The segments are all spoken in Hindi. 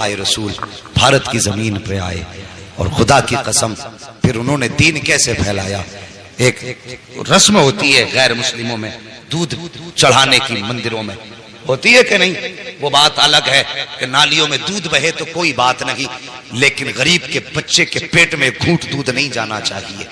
अताए रसूल भारत की जमीन पे आए और खुदा की कसम फिर उन्होंने दीन कैसे फैलाया। एक रस्म होती है गैर मुस्लिमों में, दूध चढ़ाने की मंदिरों में होती है कि नहीं, वो बात अलग है कि नालियों में दूध बहे तो कोई बात नहीं, लेकिन गरीब के बच्चे के पेट में घूंट दूध नहीं जाना चाहिए।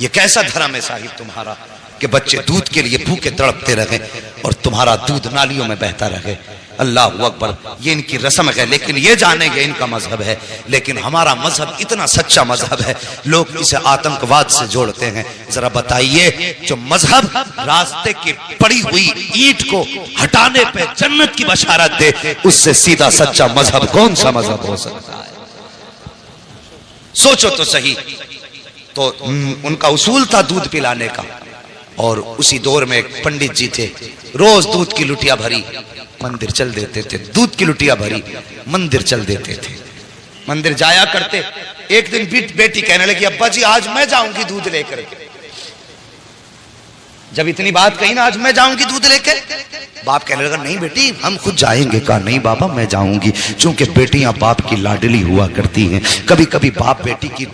ये कैसा धर्म है साहिब तुम्हारा कि बच्चे दूध के लिए भूखे तड़पते रहे और तुम्हारा दूध नालियों में बहता रहे। अल्लाह अकबर, ये इनकी रस्म है, लेकिन ये जानेंगे इनका मजहब है। लेकिन हमारा मजहब इतना सच्चा मजहब है, लोग इसे आतंकवाद से जोड़ते हैं। जरा बताइए, जो मजहब रास्ते की पड़ी हुई ईंट को हटाने पे जन्नत की बशारत दे, उससे सीधा सच्चा मजहब कौन सा मजहब हो सकता है? सोचो तो सही। तो उनका उसूल था दूध पिलाने का, और उसी दौर में एक पंडित जी थे, रोज दूध की लुटिया भरी मंदिर चल देते थे, दूध की लुटिया भरी मंदिर चल देते थे, मंदिर जाया करते। एक दिन बेटी कहने लगी, अब्बा जी आज मैं जाऊंगी दूध लेकर। जब इतनी बात कही ना, आज मैं जाऊंगी दूध लेकर, बाप कहने लगा नहीं बेटी हम खुद जाएंगे। कहा नहीं बाबा मैं जाऊंगी, चूंकि बेटियां बाप की लाडली हुआ करती हैं, कभी कभी बाप बेटी की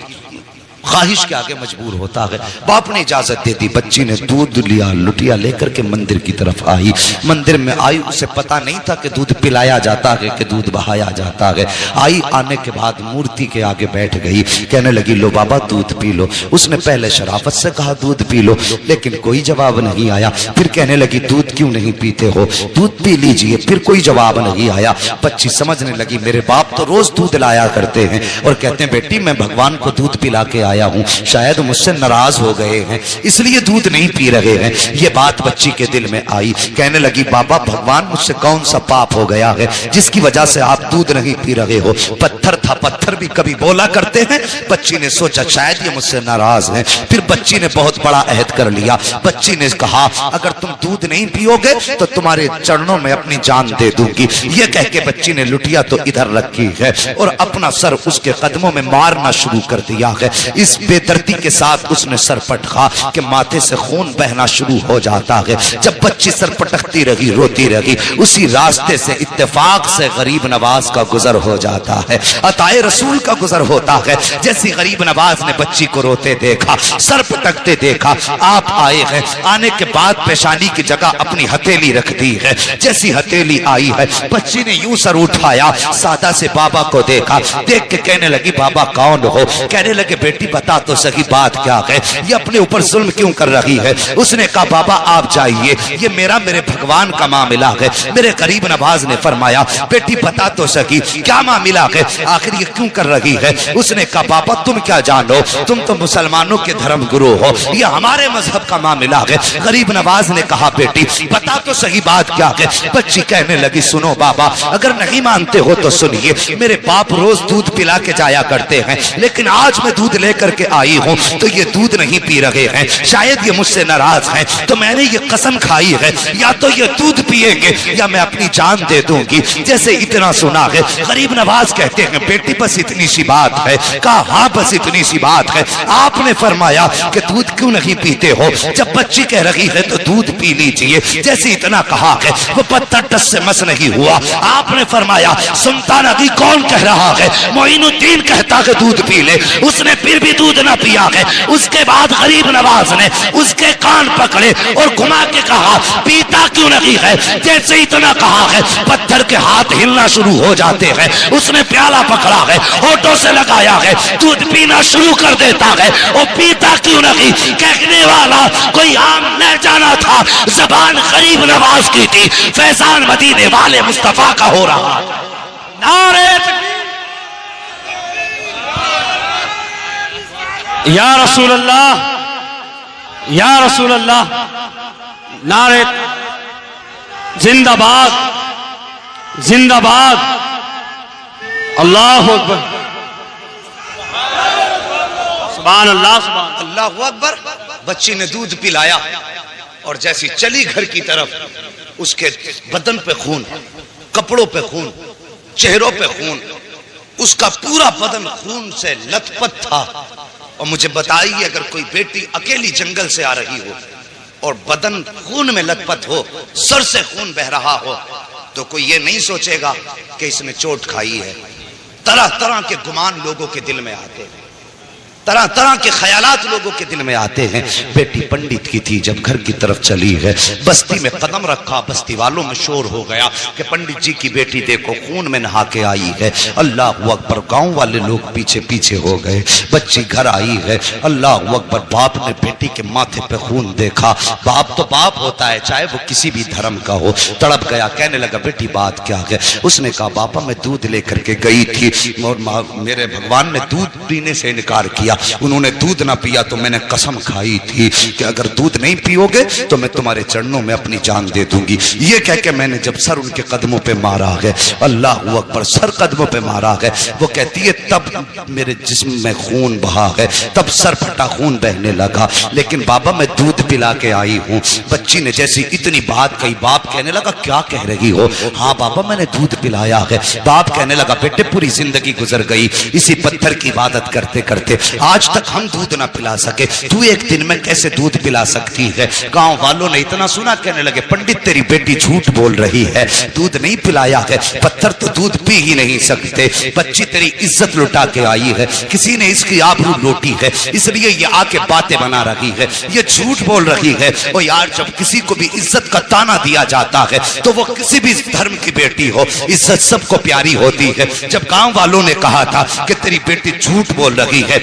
ख्वाहिश के आगे मजबूर होता है। बाप ने इजाजत दे दी, बच्ची ने दूध लिया, लुटिया लेकर के मंदिर की तरफ आई। मंदिर में आई, उसे पता नहीं था कि दूध पिलाया जाता है कि दूध बहाया जाता है। आई, आने के बाद मूर्ति के आगे बैठ गई, कहने लगी लो बाबा दूध पी लो। उसने पहले शराफत से कहा दूध पी लो, लेकिन कोई जवाब नहीं आया। फिर कहने लगी दूध क्यों नहीं पीते हो, दूध पी लीजिए। फिर कोई जवाब नहीं आया। बच्ची समझने लगी मेरे बाप तो रोज दूध लाया करते हैं और कहते हैं बेटी मैं भगवान को दूध पिला के आया हूं, शायद मुझसे नाराज हो गए हैं इसलिए दूध नहीं पी रहे हैं। ये बात बच्ची के दिल में आई, कहने लगी बाबा भगवान मुझसे कौन सा पाप हो गया है जिसकी वजह से आप दूध नहीं पी रहे हो। पत्थर था, पत्थर भी कभी बोला करते हैं। बच्ची ने सोचा शायद ये मुझसे नाराज है। फिर बच्ची ने बहुत बड़ा अहद कर लिया। बच्ची ने कहा अगर तुम दूध नहीं पियोगे तो तुम्हारे चरणों में अपनी जान दे दूंगी। ये कह के बच्ची ने लुटिया तो इधर रखी है और अपना सर उसके कदमों में मारना शुरू कर दिया है। इस बेदर्दी के साथ उसने सर पटका कि माथे से खून बहना शुरू हो जाता है। जब बच्ची सर पटकती रही, रोती रही, उसी रास्ते से इत्तेफाक से गरीब नवाज का गुजर हो जाता है, अताए रसूल का गुजर होता है। जैसे गरीब नवाज ने बच्ची को रोते देखा, सर पटकते देखा, आप आए हैं। आने के बाद पेशानी की जगह अपनी हथेली रख दी है। जैसी हथेली आई है, बच्ची ने यूं सर उठाया, सादा से बाबा को देखा। देख के कहने लगी बाबा कौन हो? कहने लगे बेटी बता तो सही बात क्या है, ये अपने ऊपर जुल्म क्यों कर रही है? उसने कहा बाबा आप जाइए, ये मेरे भगवान का मामला है। मेरे गरीब नवाज ने फरमाया बेटी बता तो सही क्या मामला है, आखिर ये क्यों कर रही है? उसने कहा बाबा तुम क्या जानो, तुम तो मुसलमानों के धर्म गुरु हो, ये हमारे मजहब का मामला है। गरीब नवाज ने कहा बेटी बता तो सही बात क्या है। बच्ची कहने लगी सुनो बाबा अगर नहीं मानते हो तो सुनिए, मेरे बाप रोज दूध पिला के जाया करते हैं, लेकिन आज मैं दूध लेकर के आई हूं तो ये दूध नहीं पी रहे हैं, शायद ये मुझसे नाराज हैं। तो मैंने ये कसम खाई है या तो ये दूध पिएंगे या मैं अपनी जान दे दूंगी। जैसे इतना सुना है, गरीब नवाज कहते हैं बेटी बस इतनी सी बात है। कहा हाँ बस इतनी सी बात है। आपने फरमाया कि दूध क्यों नहीं पीते हो? जब बच्ची कह रही है तो दूध पी लीजिए। जैसे इतना कहा है, वो पत्थर टस से मस नहीं हुआ। आपने फरमाया सुनता नहीं कौन कह रहा है? मोइनुद्दीन कहता है दूध पी ले, उसने फिर भी दूध ना पिया है। उसके बाद गरीब नवाज ने उसके कान पकड़े और घुमा के कहा पीता क्यों नहीं है? जैसे इतना कहा है, पत्थर के हाथ हिलना शुरू हो जाते हैं। उसने प्याला पकड़ा है, होठों से लगाया है, दूध पीना शुरू कर देता है। और पीता क्यों नहीं? कहने वाला कोई आम न जाना था, जबान गरीब नवाज की थी। फैजान मदीने वाले मुस्तफा का हो रहा। नारे या रसूल अल्लाह, या रसूल अल्लाह, नारे जिंदाबाद, जिंदाबाद, अल्लाह अकबर, सुभान अल्लाह, सुभान अल्लाह अकबर। बच्ची ने दूध पिलाया और जैसी चली घर की तरफ, उसके बदन पे खून, कपड़ों पे खून, चेहरों पे खून, उसका पूरा बदन खून से लथपथ था। और मुझे बताइए अगर कोई बेटी अकेली जंगल से आ रही हो और बदन खून में लथपथ हो, सर से खून बह रहा हो, तो कोई ये नहीं सोचेगा कि इसने चोट खाई है। तरह तरह के गुमान लोगों के दिल में आते हैं, तरह तरह के ख्यालात लोगों के दिल में आते हैं। बेटी पंडित की थी, जब घर की तरफ चली है, बस्ती में कदम रखा, बस्ती वालों में शोर हो गया कि पंडित जी की बेटी देखो खून में नहा के आई है। अल्लाह अकबर, गांव वाले लोग पीछे पीछे हो गए। बच्ची घर आई है, अल्लाह अकबर। बाप ने बेटी के माथे पे खून देखा। बाप तो बाप होता है, चाहे वो किसी भी धर्म का हो। तड़प गया, कहने लगा बेटी बात क्या है? उसने कहा पापा मैं दूध लेकर के गई थी और मेरे भगवान ने दूध पीने से इनकार किया। उन्होंने दूध ना पिया तो मैंने कसम खाई थी कि अगर दूध नहीं पियोगे तो मैं तुम्हारे चरणों में अपनी जान दे दूंगी। ये कह के मैंने जब सर उनके कदमों पे मारा है, अल्लाह अकबर, सर कदमों पे मारा है, वो कहती है तब मेरे जिस्म में खून बहा है, तब सर फटा खून बहने लगा। लेकिन बाबा मैं दूध पिला के आई हूँ। बच्ची ने जैसी इतनी बात कही, बाप कहने लगा क्या कह रही हो? हाँ बाबा मैंने दूध पिलाया है। बाप कहने लगा बेटे पूरी जिंदगी गुजर गई इसी पत्थर की इबादत करते करते, आज तक हम दूध ना पिला सके, तू एक दिन में कैसे दूध पिला सकती है? गांव वालों ने इतना सुना, कहने लगे पंडित तेरी बेटी झूठ बोल रही है, दूध नहीं पिलाया है, पत्थर तो दूध पी ही नहीं सकते। बच्ची तेरी इज्जत लुटा के आई है, किसी ने इसकी आबरू लूटी है, इसलिए ये आके बातें बना रही है, ये झूठ बोल रही है। और यार जब किसी को भी इज्जत का ताना दिया जाता है तो वो किसी भी धर्म की बेटी हो, इज्जत सबको प्यारी होती है। जब गांव वालों ने कहा था कि तेरी बेटी झूठ बोल रही है,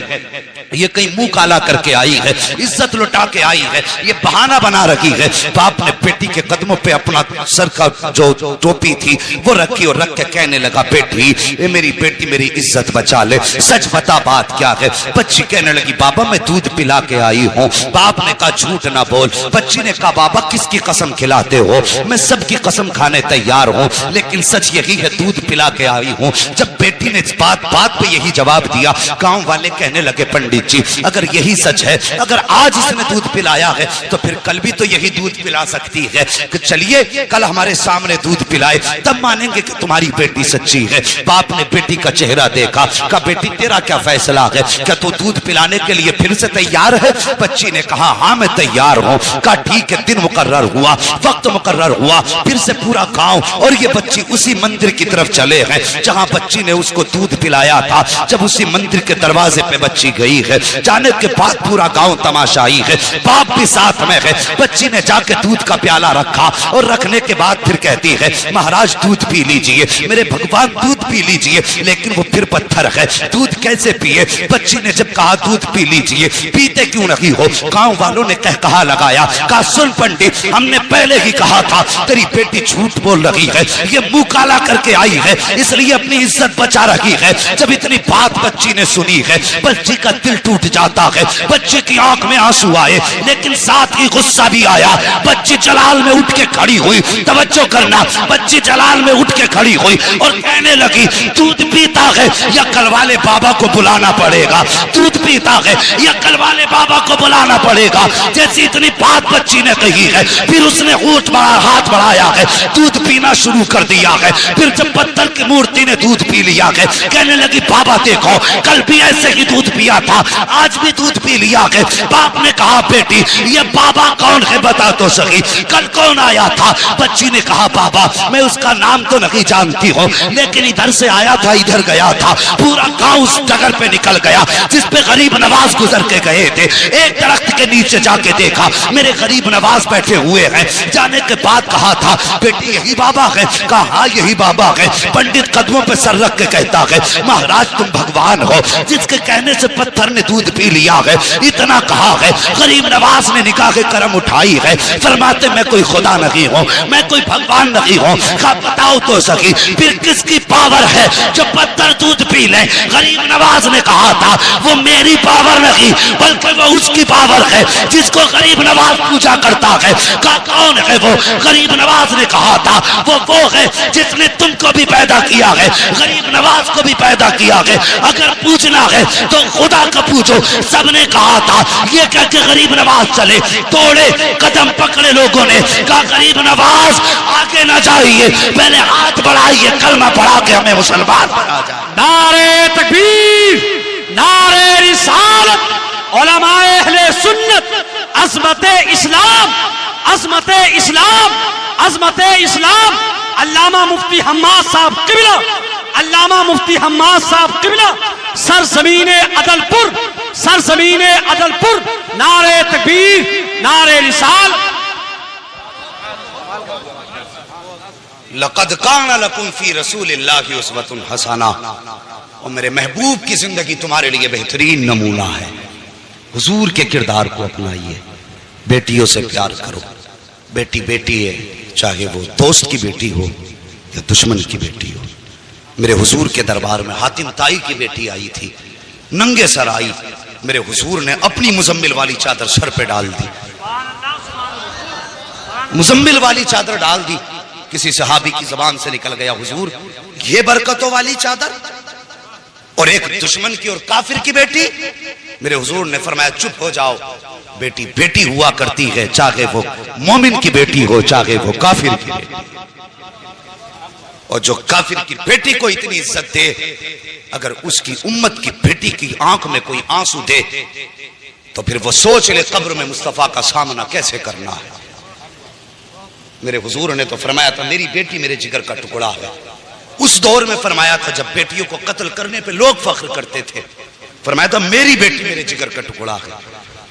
ये कहीं मुंह काला करके आई है, इज्जत लुटा के आई है, ये बहाना बना रही है, बाप ने बेटी के कदमों पे अपना सर का जो टोपी थी वो रखी और रख के कहने लगा बेटी ये मेरी बेटी मेरी इज्जत बचा ले, सच बता बात क्या है? बच्ची कहने लगी बाबा मैं दूध पिला के आई हूँ। बाप ने कहा झूठ ना बोल। बच्ची ने कहा बाबा किसकी कसम खिलाते हो? मैं सबकी कसम खाने तैयार हूँ, लेकिन सच यही है दूध पिला के आई हूँ। जब बेटी ने बात बात पे यही जवाब दिया, गांव वाले कहने लगे पंडित जी अगर यही सच है, अगर आज इसने दूध पिलाया है तो फिर कल भी तो यही दूध पिला सकती है, कि चलिए कल हमारे सामने दूध पिलाए तब मानेंगे कि तुम्हारी बेटी सच्ची है। बाप ने बेटी का चेहरा देखा, कहा बेटी तेरा क्या फैसला है, क्या तू दूध पिलाने के लिए फिर से तैयार है? बच्ची ने कहा हाँ मैं तैयार हूँ। कहा ठीक है, दिन मुकर्रर हुआ, वक्त मुकर्रर हुआ, फिर से पूरा गांव और ये बच्ची उसी मंदिर की तरफ चले हैं जहां बच्ची ने उसको दूध पिलाया था। जब उसी मंदिर के दरवाजे पे बच्ची गई है, जाने के बाद पूरा गांव तमाशाई है, बाप भी साथ में है। बच्ची ने जाके दूध का प्याला रखा और रखने के बाद फिर कहती है महाराज दूध पी लीजिए, मेरे भगवान दूध पी लीजिए, लेकिन वो फिर पत्थर है, दूध कैसे पिए? बच्ची ने जब कहा दूध पी लीजिए, पीते क्यों नहीं हो? गांव वालों ने कहा लगाया, कहा सुन पंडित हमने पहले ही कहा था तेरी बेटी झूठ बोल रही है, ये मुंह काला करके आई है इसलिए अपनी इज्जत बचा रही है। जब इतनी बात बच्ची ने सुनी है, बच्ची का दिल टूट जाता है, बच्चे की आंख में आंसू आए, लेकिन साथ ही गुस्सा भी आया। बच्ची जलाल में उठ के खड़ी हुई, तवज्जो करना, बच्ची जलाल में उठ के खड़ी हुई और कहने लगी दूध पीता है या कल वाले बाबा को बुलाना पड़ेगा, दूध पीता है या कल वाले बाबा को बुलाना पड़ेगा। जैसी इतनी बात बच्ची ने कही है, फिर उसने हाथ बढ़ाया है, दूध पीना शुरू कर दिया है। फिर जब पत्थर की मूर्ति ने दूध पी लिया है, कहने लगी बाबा देखो कल भी ऐसे ही दूध पिया था, आज भी दूध पी लिया है। बाप ने कहा बेटी ये बाबा कौन है बता तो सही, कल कौन आया था? बच्ची ने कहा बाबा मैं उसका नाम तो नहीं जानती हूँ, लेकिन इधर से आया था इधर गया था, पूरा गांव उस जगह पे निकल गया जिस पे गरीब नवाज गुजर के गए थे। एक दरख्त के नीचे जाके देखा मेरे गरीब नवाज बैठे हुए हैं। जाने के बाद कहा था बेटी यही बाबा है? कहा हाँ यही बाबा है। पंडित कदमों पे सर रख के कहता है महाराज तुम भगवान हो, जिसके कहने से पत्थर ने दूध पी लिया है, इतना कहा है। गरीब नवाज ने निकाह के करम उठाई है, फरमाते मैं कोई खुदा नहीं हूँ, मैं कोई भगवान नहीं हूँ। कहा बताओ तो सही फिर किसकी पावर है जो पत्थर दूध पी ले? गरीब नवाज ने कहा था वो मेरी पावर नहीं बल्कि वो उसकी पावर है जिसको गरीब नवाज पूजा करता है। कहा कौन है वो? गरीब नवाज ने कहा था वो है जिसने तुमको भी पैदा किया है, गरीब नवाज को भी पैदा किया है, अगर पूछना है तो खुदा का पूछो। सबने कहा था ये कह के गरीब नवाज चले, तोड़े कदम पकड़े लोगों ने, कहा गरीब नवाज आगे ना जाइए, पहले हाथ बढ़ाइए, कलमा पढ़ा के हमें मुसलमान बना जाए। नारे तकबीर, नारे रिसालत, उलमाए अहले सुन्नत, अज़मते इस्लाम, अज़मते इस्लाम, अज़मते इस्लाम। अल्लामा मुफ्ती हम्माद साहब किबला अल्लामा मुफ्ती हम्माद साहब किबला सरजमीन अदलपुर नारे तकबीर नारे रिसाल। लक़द काना लकुम फी रसूलिल्लाहि उस्वतुन हसना, और मेरे महबूब की जिंदगी तुम्हारे लिए बेहतरीन नमूना है। हुजूर के किरदार को अपनाइए, बेटियों से प्यार करो। बेटी बेटी है, चाहे वो दोस्त की बेटी हो या दुश्मन की बेटी हो। मेरे हुजूर के दरबार में हातिम ताई की बेटी आई थी, नंगे सर आई। मेरे हुजूर ने अपनी मुजम्मिल वाली चादर सर पे डाल दी, मुजम्मिल वाली चादर डाल दी। किसी सहाबी की जबान से निकल गया, हुजूर ये बरकतों वाली चादर, और एक दुश्मन की और काफिर की बेटी। मेरे हुजूर ने फरमाया चुप हो जाओ, बेटी बेटी हुआ करती है, चाहे वो मोमिन की बेटी हो चाहे वो काफिर की बेटी। और जो काफिर की बेटी को इतनी इज्जत दे, अगर उसकी उम्मत की बेटी की आंख में कोई आंसू दे तो फिर वो सोच ले कब्र में मुस्तफा का सामना कैसे करना है। मेरे हुजूर ने तो फरमाया था मेरी बेटी मेरे जिगर का टुकड़ा है। उस दौर में फरमाया था जब बेटियों को कत्ल करने पे लोग फख्र करते थे, फरमाया था मेरी बेटी मेरे जिगर का टुकड़ा है।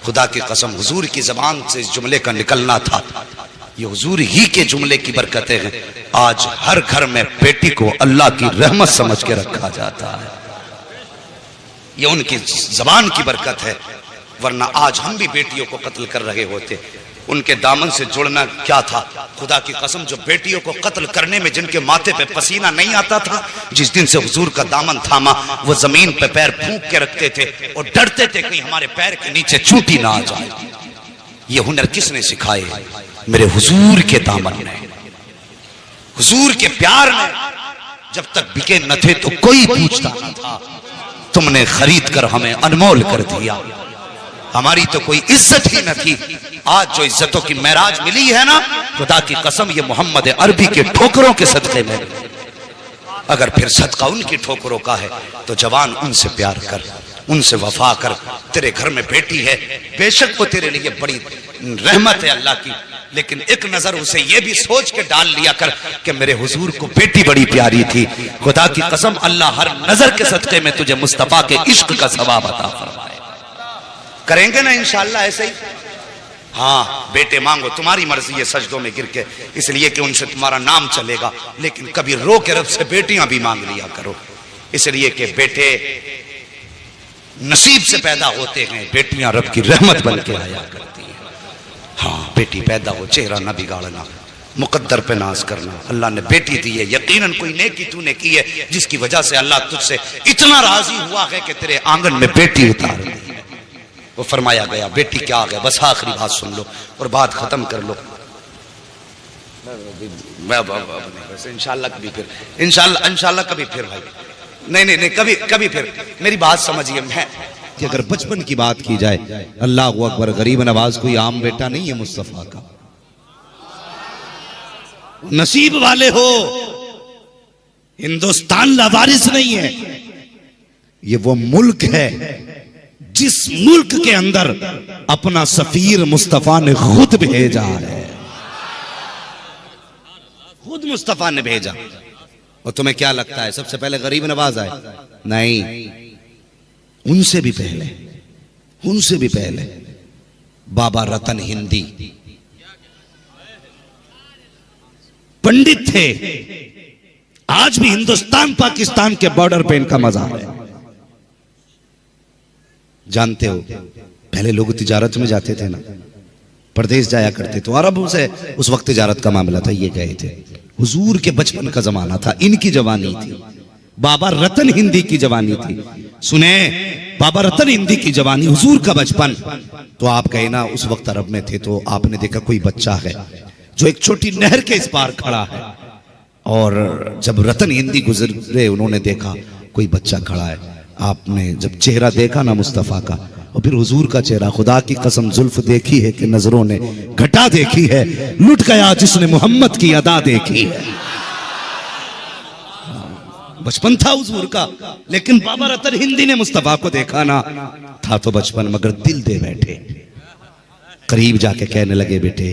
खुदा की कसम हुजूर की जबान से इस जुमले का निकलना था, ये हुजूर ही के जुमले की बरकतें हैं। आज हर घर में बेटी को अल्लाह की रहमत समझ के रखा जाता है, ये उनकी जबान की बरकत है। वरना आज हम भी बेटियों को कत्ल कर रहे होते। उनके दामन से जुड़ना क्या था। खुदा की कसम जो बेटियों को कत्ल करने में जिनके माथे पे पसीना नहीं आता था, जिस दिन से हुजूर का दामन थामा वो जमीन पे पैर फूंक के रखते थे और डरते थे कहीं हमारे पैर के नीचे चूंटी ना आ जाए। ये हुनर किसने सिखाए? मेरे हुजूर के दामन ने, हुजूर के प्यार ने। जब तक बिके न थे तो कोई पूछता न था, तुमने खरीद कर हमें अनमोल कर दिया। हमारी तो कोई इज्जत ही न थी। आज जो इज्जतों की महराज मिली है ना, खुदा की कसम ये मोहम्मद अरबी के ठोकरों के सदक़े में। अगर फिर सदका उनकी ठोकरों का है तो जवान उनसे प्यार कर, उनसे वफा कर। तेरे घर में बेटी है, बेशक वो तेरे लिए बड़ी रहमत है अल्लाह की, लेकिन एक नजर उसे ये भी सोच के डाल लिया कर कि मेरे हुजूर को बेटी बड़ी प्यारी थी। खुदा की कसम अल्लाह हर नजर के सदक़े में तुझे मुस्तफा के इश्क का सवाब अता फरमाए। करेंगे ना इंशाअल्लाह ऐसे ही। हाँ बेटे मांगो, तुम्हारी मर्जी है सजदों में गिर के, इसलिए कि उनसे तुम्हारा नाम चलेगा। लेकिन कभी रो के रब से बेटियां भी मांग लिया करो, इसलिए कि बेटे नसीब से पैदा होते हैं, बेटियां रब की रहमत बन के आया करती हैं। हाँ बेटी पैदा हो, चेहरा ना बिगाड़ना, मुकद्दर पे नाज करना। अल्लाह ने बेटी दी है, यकीनन कोई नेकी तूने की है जिसकी वजह से अल्लाह तुझसे इतना राजी हुआ है कि तेरे आंगन में बेटी उतार दी। वो फरमाया गया बेटी क्या आ गया। बस आखिरी बात सुन लो और बात खत्म कर लो। इंशाल्लाह कभी फिर, इंशाल्लाह कभी फिर भाई, नहीं कभी फिर मेरी बात समझिए। मैं कि अगर बचपन की बात की जाए, अल्लाह अकबर, गरीब नवाज कोई आम बेटा नहीं है मुस्तफा का। नसीब वाले हो, हिंदुस्तान लावारिस नहीं है। ये वो मुल्क है जिस मुल्क के अंदर अपना सफीर मुस्तफा ने खुद भेजा है, खुद मुस्तफा ने भेजा। और तुम्हें क्या लगता है सबसे पहले गरीब नवाज आए? नहीं, उनसे भी पहले बाबा रतन हिंदी पंडित थे। आज भी हिंदुस्तान पाकिस्तान के बॉर्डर पे इनका मज़ार है। जानते हो पहले लोग तिजारत में जाते थे ना, परदेश जाया करते तो अरबों से उस वक्त तिजारत का मामला था, ये गए थे। हुजूर के बचपन का जमाना था, इनकी जवानी थी, बाबा रतन हिंदी की जवानी थी। सुने, बाबा रतन हिंदी की जवानी, हुजूर का बचपन। तो आप कहे ना उस वक्त अरब में थे तो आपने देखा कोई बच्चा है जो एक छोटी नहर के इस पार खड़ा है, और जब रतन हिंदी गुजरे उन्होंने देखा कोई बच्चा खड़ा है। आपने जब चेहरा देखा ना मुस्तफा का, और फिर हुजूर का चेहरा, खुदा की कसम जुल्फ देखी है कि नजरों ने घटा देखी है, लुट गया जिसने मोहम्मद की अदा देखी है। बचपन था हुजूर का, लेकिन बाबा रतन हिंदी ने मुस्तफा को देखा ना, था तो बचपन मगर दिल दे बैठे। करीब जाके कहने लगे बेटे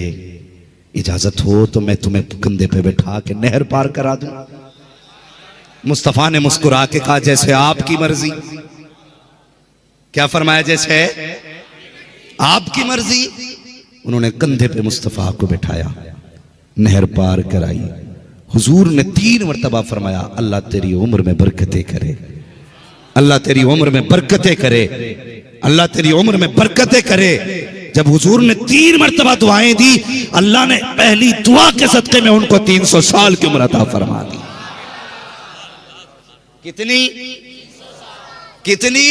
इजाजत हो तो मैं तुम्हें कंधे पे बैठा के नहर पार करा दूं। मुस्तफा ने मुस्कुरा के कहा जैसे आपकी मर्जी। क्या फरमाया? जैसे आपकी मर्जी। उन्होंने कंधे पे मुस्तफा को बिठाया, नहर पार कराई। हुजूर ने 3 मरतबा फरमाया अल्लाह तेरी उम्र में बरकतें करे, अल्लाह तेरी उम्र में बरकतें करे, अल्लाह तेरी उम्र में बरकतें करे। जब हुजूर ने 3 मरतबा दुआएं दी, अल्लाह ने पहली दुआ के सदके में उनको 300 साल की उम्र अता फरमा दी। कितनी? कितनी?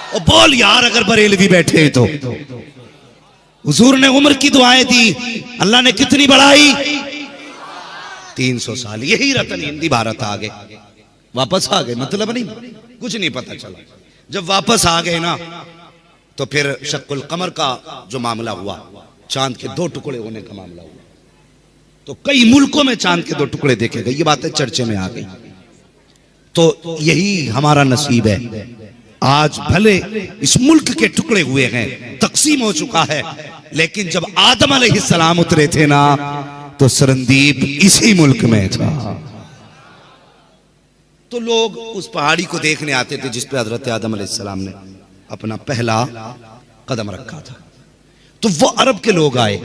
ओ बोल यार, अगर बरेलवी बैठे तो। हुजूर ने उम्र की दुआएं दी, अल्लाह ने कितनी बढ़ाई? 300 साल। यही रतन हिंदी भारत आ गए, वापस आ गए। मतलब नहीं, कुछ नहीं पता चला। जब वापस आ गए ना, तो फिर शक्कुल कमर का जो मामला हुआ, चांद के 2 टुकड़े होने का मामला हुआ, तो कई मुल्कों में चांद के 2 टुकड़े देखे गए। ये बातें चर्चे में आ गई। तो यही हमारा नसीब है। आज भले इस मुल्क के टुकड़े हुए हैं, तकसीम हो चुका है, लेकिन जब आदम अलैहिस्सलाम उतरे थे ना, तो सरंदीप इसी मुल्क में था। तो लोग उस पहाड़ी को देखने आते थे जिस पे हजरत आदम अलैहिस्सलाम ने अपना पहला कदम रखा था। तो वो अरब के लोग आए,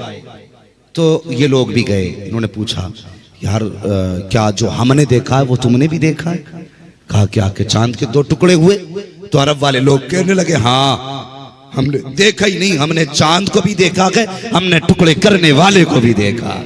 तो ये लोग भी गए। इन्होंने पूछा यार क्या जो हमने देखा है वो तुमने भी देखा है? कहा क्या कि चांद के 2 टुकड़े हुए? तो अरब वाले लोग कहने लगे हाँ, हमने देखा ही नहीं, हमने चांद को भी देखा है, हमने टुकड़े करने वाले को भी देखा।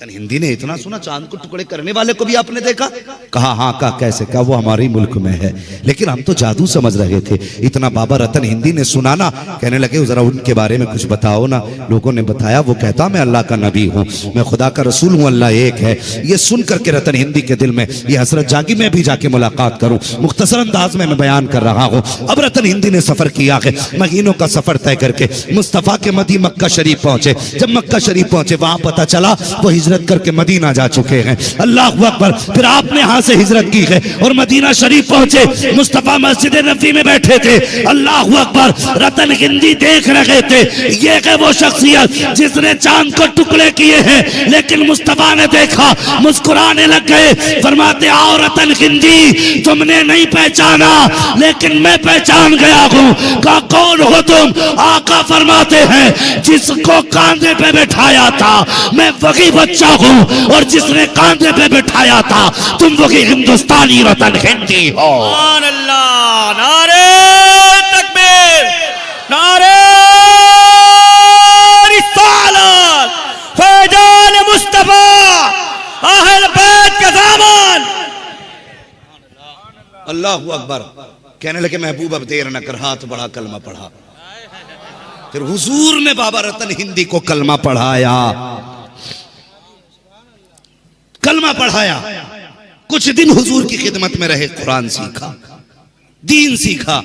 हिंदी ने इतना सुना, चांद को टुकड़े करने वाले को भी आपने देखा? कहा हाँ। कहा कैसे? कहा वो हमारे मुल्क में है, लेकिन हम तो जादू समझ रहे थे। इतना बाबा रतन हिंदी ने सुना ना, कहने लगे जरा उनके बारे में कुछ बताओ ना। लोगों ने बताया, वो कहता मैं अल्लाह का नबी हूँ, मैं खुदा का रसूल हूँ, अल्लाह एक है। ये सुन करके रतन हिंदी के दिल में ये हसरत जागी मैं भी जाके मुलाकात करूँ। मुख्तसर अंदाज में मैं बयान कर रहा हूँ। अब रतन हिंदी ने सफर किया है, महीनों का सफर तय करके मुस्तफा के मदी मक्का शरीफ पहुंचे। जब मक्का शरीफ पहुंचे, वहां पता चला वो हिजरत करके मदीना जा चुके हैं। अल्लाह अकबर। फिर आपने यहां से हिजरत की है और मदीना शरीफ पहुंचे। मुस्तफा मस्जिद नबी में बैठे थे। अल्लाह अकबर। रतन हिंदी देख रहे थे, ये है वो शख्सियत जिसने चांद को टुकड़े किए हैं। लेकिन मुस्तफा ने देखा, मुस्कुराने लग गए। फरमाते आओ रतन हिंदी, तुमने नहीं पहचाना लेकिन मैं पहचान गया हूं। कहा कौन हो तुम? आका फरमाते हैं जिसको कांधे पे बैठाया था मैं वही बच्चा हूं, और जिसने कांधे पे बैठाया था तुम वही हिंदुस्तानी रतन हिंदी हो। सुभान अल्लाह। नारे तकबीर, नारे रिसालत, फैजान मुस्तफा, अहल बैत का दामन। अल्लाह अकबर। कहने लगे महबूब अब देर न कर, हाथ बढ़ा, कलमा पढ़ा। फिर हुजूर ने बाबा रतन हिंदी को कलमा पढ़ाया, कलमा पढ़ाया। कुछ दिन हुजूर की खिदमत में रहे, कुरान सीखा, दीन सीखा।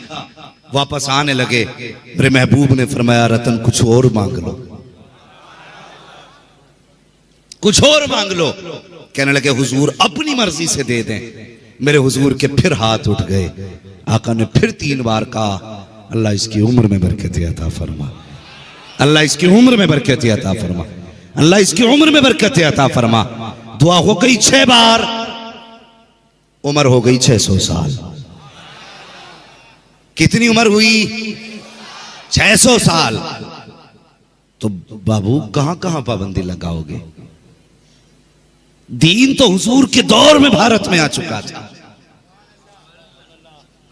वापस आने लगे, मेरे महबूब ने फरमाया रतन कुछ और मांग लो, कुछ और मांग लो। कहने लगे हुजूर अपनी मर्जी से दे दें। मेरे हुजूर के फिर हाथ उठ गए। आका ने फिर 3 बार कहा अल्लाह इसकी उम्र में बरकत अता फरमा, अल्लाह इसकी उम्र में बरकत अता फरमा, अल्लाह इसकी उम्र में बरकत अता फरमा। दुआ हो गई 6 बार, उम्र हो गई 600 साल। कितनी उम्र हुई? 600 साल। तो बाबू कहां कहां पाबंदी लगाओगे? दीन तो हुजूर के दौर में भारत में आ चुका था।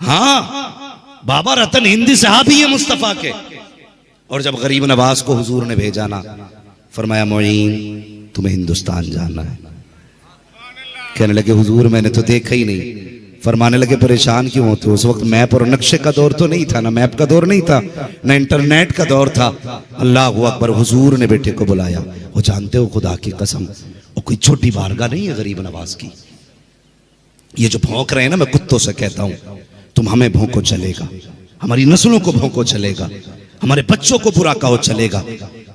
हाँ, बाबा रतन हिंदी सहाबी है मुस्तफा के। और जब गरीब नवाज को हुजूर ने भेजा ना, फरमाया मोइन तुम्हें हिंदुस्तान जाना है। कहने लगे हुजूर मैंने तो देखा ही नहीं। फरमाने लगे परेशान क्यों होते? उस वक्त मैप और नक्शे का दौर तो नहीं था, ना मैप का दौर नहीं था, ना इंटरनेट का दौर था। अल्लाह अकबर। हुजूर ने बेटे को बुलाया। वो जानते हो खुदा की कसम वो कोई छोटी बारगाह नहीं है गरीब नवाज की। ये जो भौंक रहे हैं ना, मैं कुत्तों से कहता हूं तुम हमें भौंको चलेगा, हमारी नस्लों को भौंको चलेगा, हमारे बच्चों को बुरा कहो चलेगा,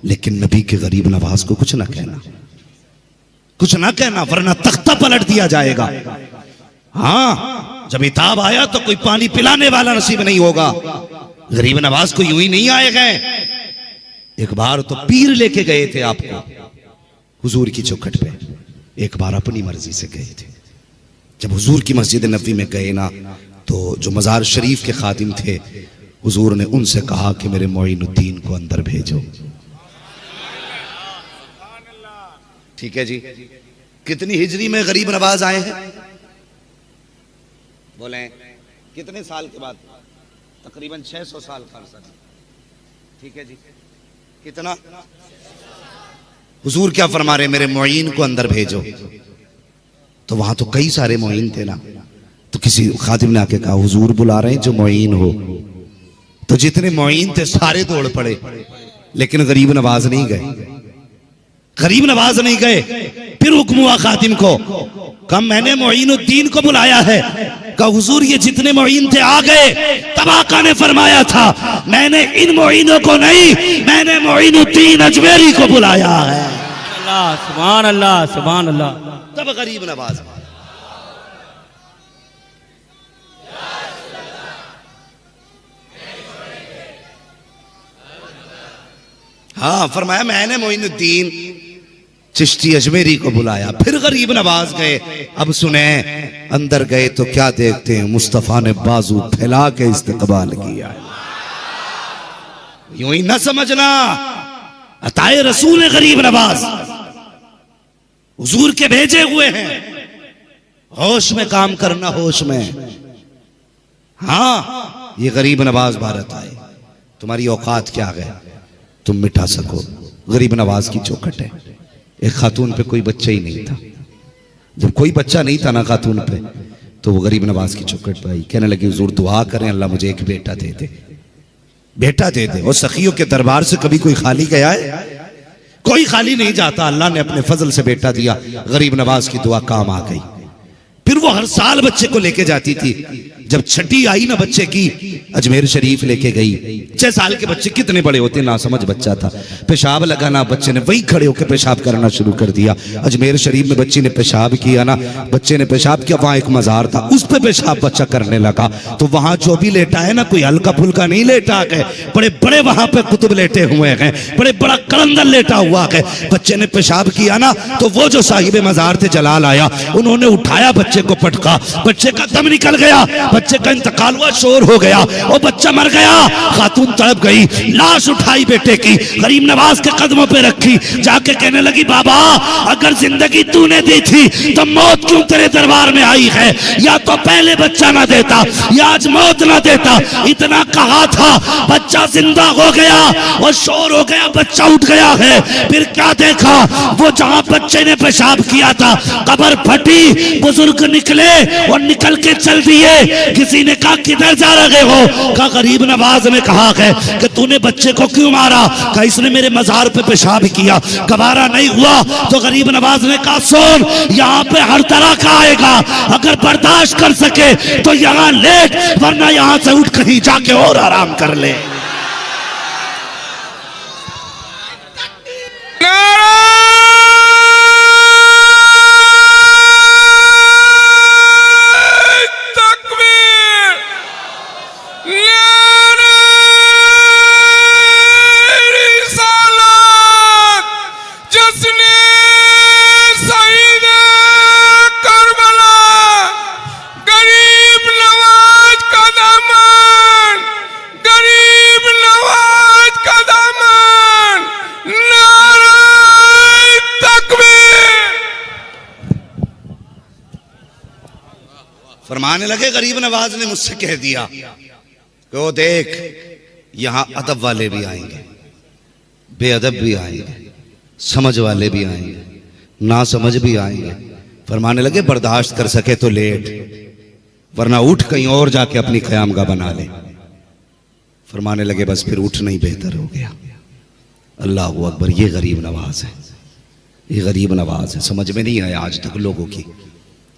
लेकिन नबी के गरीब नवाज को कुछ ना कहना, कुछ ना कहना, वरना तख्ता पलट दिया जाएगा। हाँ, जब इताब आया तो कोई पानी पिलाने वाला नसीब नहीं होगा। गरीब नवाज को यूं ही नहीं आए गए। एक बार तो पीर लेके गए थे आपको हुजूर की चौखट पे। एक बार अपनी मर्जी से गए थे। जब हुजूर की मस्जिद नबवी में गए ना, तो जो मज़ार शरीफ के खादिम थे, हुजूर ने उनसे कहा कि मेरे मोइनुद्दीन को अंदर भेजो। ठीक है जी। कितनी हिजरी में गरीब नवाज आए हैं? बोले कितने साल के बाद? तकरीबन 600 साल का अरसा। ठीक है जी। कितना? हुजूर क्या फरमा रहे? मेरे मोइन को अंदर भेजो। तो वहां तो कई सारे मोइन थे ना, तो किसी खादिम ने आके कहा हुजूर बुला रहे हैं जो मोइन हो। तो जितने मोइन थे सारे दौड़ पड़े, लेकिन गरीब नवाज नहीं गए। गरीब नवाज नहीं गए। फिर हुक्म हुआ खादिम को, कहा मैंने मोइनुद्दीन को बुलाया है। कहा हुजूर ये जितने मोइन थे आ गए। तब आका ने फरमाया था मैंने इन मोइनों को नहीं, मैंने मोइनुद्दीन अजमेरी को बुलाया है। अल्लाह सुभान अल्लाह सुभान अल्लाह। तब गरीब नवाज। हाँ, फरमाया मैंने मोइनुद्दीन चिश्ती अजमेरी को बुलाया। फिर गरीब नवाज गए। अब सुने, अंदर गए तो क्या देखते हैं? मुस्तफा ने बाजू फैला के इस्तकबाल किया। यूं ही न समझना, अताए रसूल गरीब नवाज हुजूर के भेजे हुए हैं। होश में काम करना, होश में। हाँ, ये गरीब नवाज भारत आए, तुम्हारी औकात क्या है तुम मिटा सको? गरीब नवाज की चौखट है। एक खातून पे कोई बच्चा ही नहीं था। जब कोई बच्चा नहीं था ना खातून पे, तो वो गरीब नवाज की चौखट पे आई। कहने लगी हुजूर दुआ करें अल्लाह मुझे एक बेटा दे दे, बेटा दे दे। और सखियों के दरबार से कभी कोई खाली गया है? कोई खाली नहीं जाता। अल्लाह ने अपने फजल से बेटा दिया। गरीब नवाज की दुआ काम आ गई। फिर वो हर साल बच्चे को लेके जाती थी। जब छठी आई ना बच्चे की, अजमेर शरीफ लेके गई। 6 साल के बच्चे कितने बड़े होते, ना समझ बच्चा था। पेशाब लगाना, बच्चे ने वही खड़े होकर पेशाब करना शुरू कर दिया। अजमेर शरीफ में बच्ची ने पेशाब किया ना, बच्चे ने पेशाब किया, वहां एक मजार था, उस पे पेशाब बच्चा करने लगा। तो वहां जो भी लेटा है ना, कोई हल्का फुल्का नहीं लेटा है, बड़े बड़े वहां पे कुतुब लेटे हुए हैं, बड़े बड़ा कलंदर लेटा हुआ है। बच्चे ने पेशाब किया ना, तो वो जो साहिब मजार थे जलाल आया, उन्होंने उठाया, बच्चे को पटका, बच्चे का दम निकल गया, बच्चे का इंतकाल हुआ, शोर हो गया, वो बच्चा मर गया। खातून तड़प गई, लाश उठाई बेटे की, गरीब नवाज के कदमों पे रखी, जाके कहने लगी बाबा अगर जिंदगी तूने दी थी तो मौत क्यों तेरे दरबार में आई है? या तो पहले बच्चा ना देता या आज मौत ना देता। इतना कहा था, बच्चा जिंदा हो गया और शोर हो गया, बच्चा उठ गया है। फिर क्या देखा? वो जहां बच्चे ने पेशाब किया था कब्र फटी, बुजुर्ग निकले और निकल के चल दिए। किसी ने कहा किधर जा रहे हो? कहा गरीब नवाज ने कहा है कि तूने बच्चे को क्यों मारा? कहा इसने मेरे मजार पे पेशाब किया, गवारा नहीं हुआ। तो गरीब नवाज ने कहा सुन, यहाँ पे हर तरह का आएगा, अगर बर्दाश्त कर सके तो यहाँ लेट, वरना यहाँ से उठ कहीं जाके और आराम कर ले। फरमाने लगे गरीब नवाज ने मुझसे कह दिया कि वो देख यहां अदब वाले भी आएंगे, बेअदब भी आएंगे, समझ वाले भी आएंगे, ना समझ भी आएंगे। फरमाने लगे बर्दाश्त कर सके तो लेट, वरना उठ कहीं और जाके अपनी क़यामगाह बना ले। फरमाने लगे बस फिर उठना ही बेहतर हो गया। अल्लाह अकबर। ये गरीब नवाज है, ये गरीब नवाज है। समझ में नहीं आया आज तक लोगों की,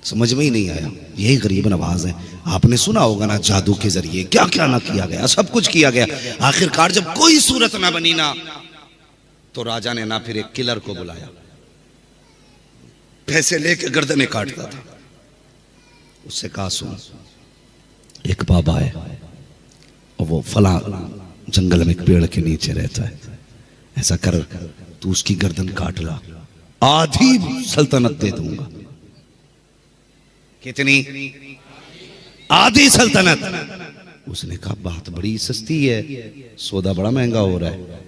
समझ में ही नहीं आया। यही गरीब नवाज है। आपने सुना होगा ना जादू के जरिए क्या क्या ना किया गया, सब कुछ किया गया। आखिरकार जब कोई सूरत ना बनी ना, तो राजा ने ना फिर एक किलर को बुलाया, पैसे लेके गर्दनें काटता था। उससे कहा सुन, एक बाबा है और वो फला जंगल में एक पेड़ के नीचे रहता है, ऐसा कर तू उसकी गर्दन काट ला आधी सल्तनत दे दूंगा। कितनी? आधी सल्तनत। उसने कहा बात बड़ी सस्ती है, सौदा बड़ा महंगा हो रहा है।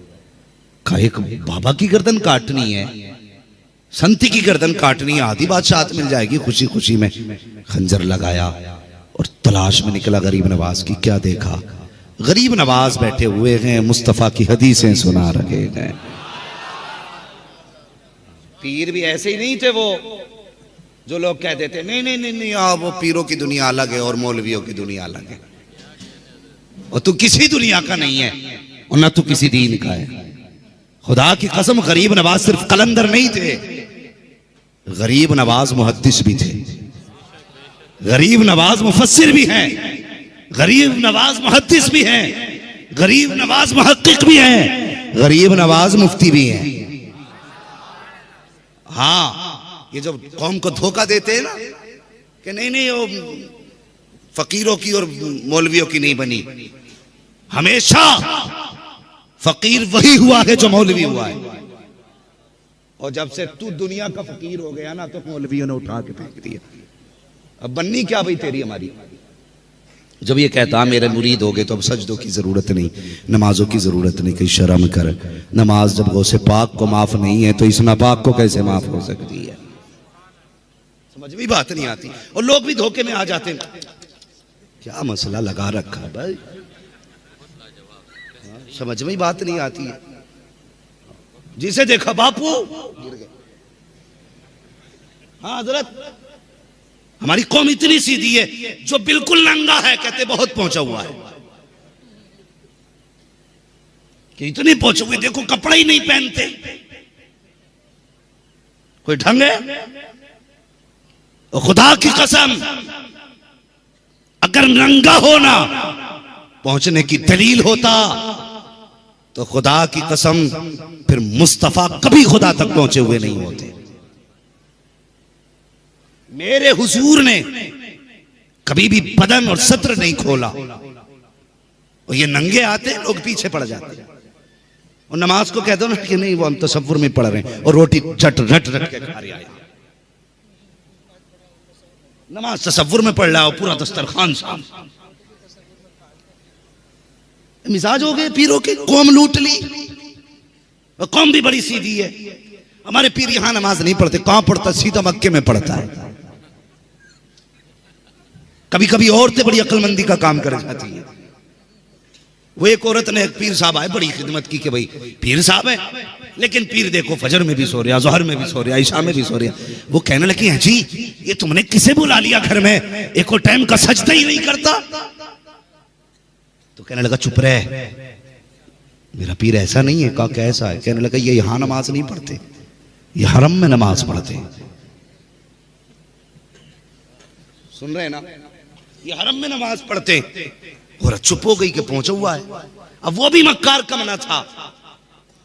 कहा एक बाबा की गर्दन काटनी है, संती की गर्दन काटनी है, आधी बादशाहत मिल जाएगी खुशी खुशी में। खंजर लगाया और तलाश में निकला गरीब नवाज की। क्या देखा? गरीब नवाज बैठे हुए हैं, मुस्तफा की हदीसें सुना रहे हैं। पीर भी ऐसे ही नहीं थे वो जो लोग कहते थे नहीं नहीं नहीं नहीं वो पीरों की दुनिया अलग है और मौलवियों की दुनिया अलग है, और तू किसी दुनिया का नहीं है और ना तू किसी दीन का है। खुदा की कसम, गरीब नवाज सिर्फ कलंदर नहीं थे, गरीब नवाज मुहद्दिस भी थे, गरीब नवाज मुफस्सिर भी हैं, गरीब नवाज मुहद्दिस भी हैं, गरीब नवाज मुहक्किक भी हैं, गरीब नवाज मुफ्ती भी हैं। हाँ, ये जब कौम को धोखा देते हैं ना कि नहीं नहीं वो फकीरों की और मौलवियों की नहीं बनी, हमेशा फकीर वही हुआ है जो मौलवी हुआ है। और जब से तू दुनिया का फकीर हो गया ना तो मौलवियों ने उठा के फेंक दिया। अब बननी क्या भाई तेरी हमारी? जब ये कहता मेरे मुरीद हो गए तो अब सजदों की जरूरत नहीं, नमाजों की जरूरत नहीं, कहीं शर्म कर। नमाज जब गौसे पाक को माफ नहीं है तो इस नापाक को कैसे माफ हो सकती है? समझ में बात नहीं आती। और लोग भी धोखे में आ जाते हैं। क्या मसला लगा रखा है भाई, समझ में बात नहीं आती है। जिसे देखा बापू गिर गए। हाँ हजरत, हमारी कौम इतनी सीधी है, जो बिल्कुल नंगा है कहते बहुत पहुंचा हुआ है, कि इतने पहुंचे हुए देखो कपड़ा ही नहीं पहनते, कोई ढंग है? और खुदा की कसम, अगर नंगा होना पहुंचने की दलील होता तो खुदा की कसम फिर मुस्तफा कभी खुदा तक पहुंचे हुए नहीं होते। मेरे हुजूर ने कभी भी बदन और सत्र नहीं खोला, और ये नंगे आते हैं, लोग पीछे पड़ जाते हैं। और नमाज को कह दो ना कि नहीं वो हम तसव्वुर में पढ़ रहे हैं, और रोटी झट रट रट के खा रहे हैं। नमाज तसव्वुर में पढ़ रहा हो, पूरा दस्तरखान साफ। मिजाज हो गए पीरों के, कौम लूट ली। और कौम भी बड़ी सीधी है। हमारे पीर यहां नमाज नहीं पढ़ते, कहां पढ़ता? सीधा मक्के में पढ़ता है। कभी कभी औरतें बड़ी अक्लमंदी का काम कर जाती है। वो एक औरत ने एक पीर साहब आए, बड़ी खिदमत की कि भाई पीर साहब है, लेकिन पीर देखो फजर में भी सो रहा, जोहर में भी सो रहा, ईशा में भी सो रहा। वो कहने लगी हैं जी ये तुमने किसे बुला लिया घर में, एक और टाइम का सजदा ही नहीं करता। तो कहने लगा चुप रहे, मेरा पीर ऐसा नहीं है। कहा कैसा है? कहने लगा ये यहां नमाज नहीं पढ़ते, ये हरम में नमाज पढ़ते हैं। सुन रहे हैं ना? ये हरम में नमाज पढ़ते। और चुप हो गई कि पहुंचा हुआ है। अब वो भी मक्कार का मना था,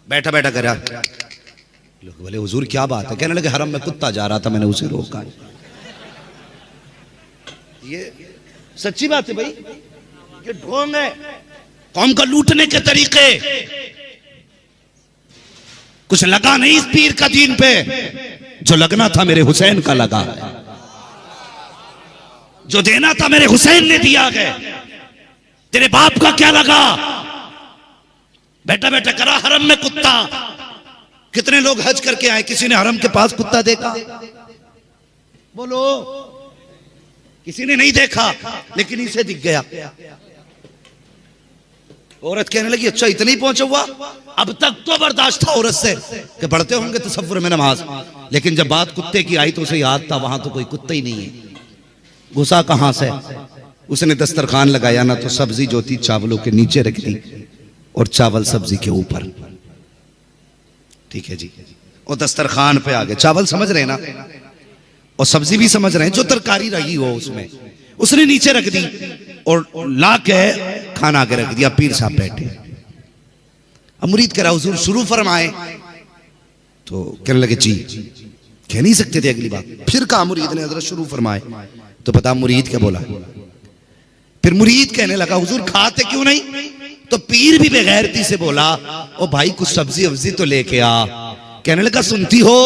बैठा बैठा करा। लोग बोले हुजूर क्या बात है? कहने लगे हरम में कुत्ता जा रहा था, मैंने उसे रोका। ये सच्ची बात है भाई, ये ढोंग है कौम का लूटने के तरीके। कुछ लगा नहीं इस पीर का दीन पे, जो लगना था मेरे हुसैन का लगा है, जो देना था मेरे हुसैन ने दिया है। तेरे बाप का क्या लगा? बैठा बैठा करा हरम में कुत्ता। कितने लोग हज करके आए, किसी ने हरम के पास कुत्ता देखा? बोलो, किसी ने नहीं देखा, लेकिन इसे दिख गया। औरत कहने लगी अच्छा इतना ही पहुंचा हुआ? अब तक तो बर्दाश्त था औरत से कि पढ़ते होंगे तसव्वुर में नमाज, लेकिन जब बात कुत्ते की आई तो उसे याद था वहां तो कोई कुत्ता ही नहीं है। गुस्सा कहां से? उसने दस्तरखान लगाया ना तो सब्जी जो थी चावलों के नीचे रख दी और चावल सब्जी के ऊपर। ठीक है जी, और दस्तरखान पे आ गए। चावल समझ रहे ना, और सब्जी भी समझ रहे हैं, जो तरकारी रही हो उसमें उसने नीचे रख दी और ला के खाना आगे रख दिया। पीर साहब बैठे, अब मुरीद कह रहा हुजूर शुरू फरमाए। तो कहने लगे जी, कह नहीं सकते थे अगली बात। फिर कहा मुरीद ने हजरत शुरू फरमाए। तो पता मुरीद क्या बोला? फिर मुरीद कहने लगा हुजूर खाते क्यों नहीं? तो पीर भी बेगैरती से बोला ओ भाई कुछ सब्जी वब्जी तो लेके आ। कहने लगा सुनती हो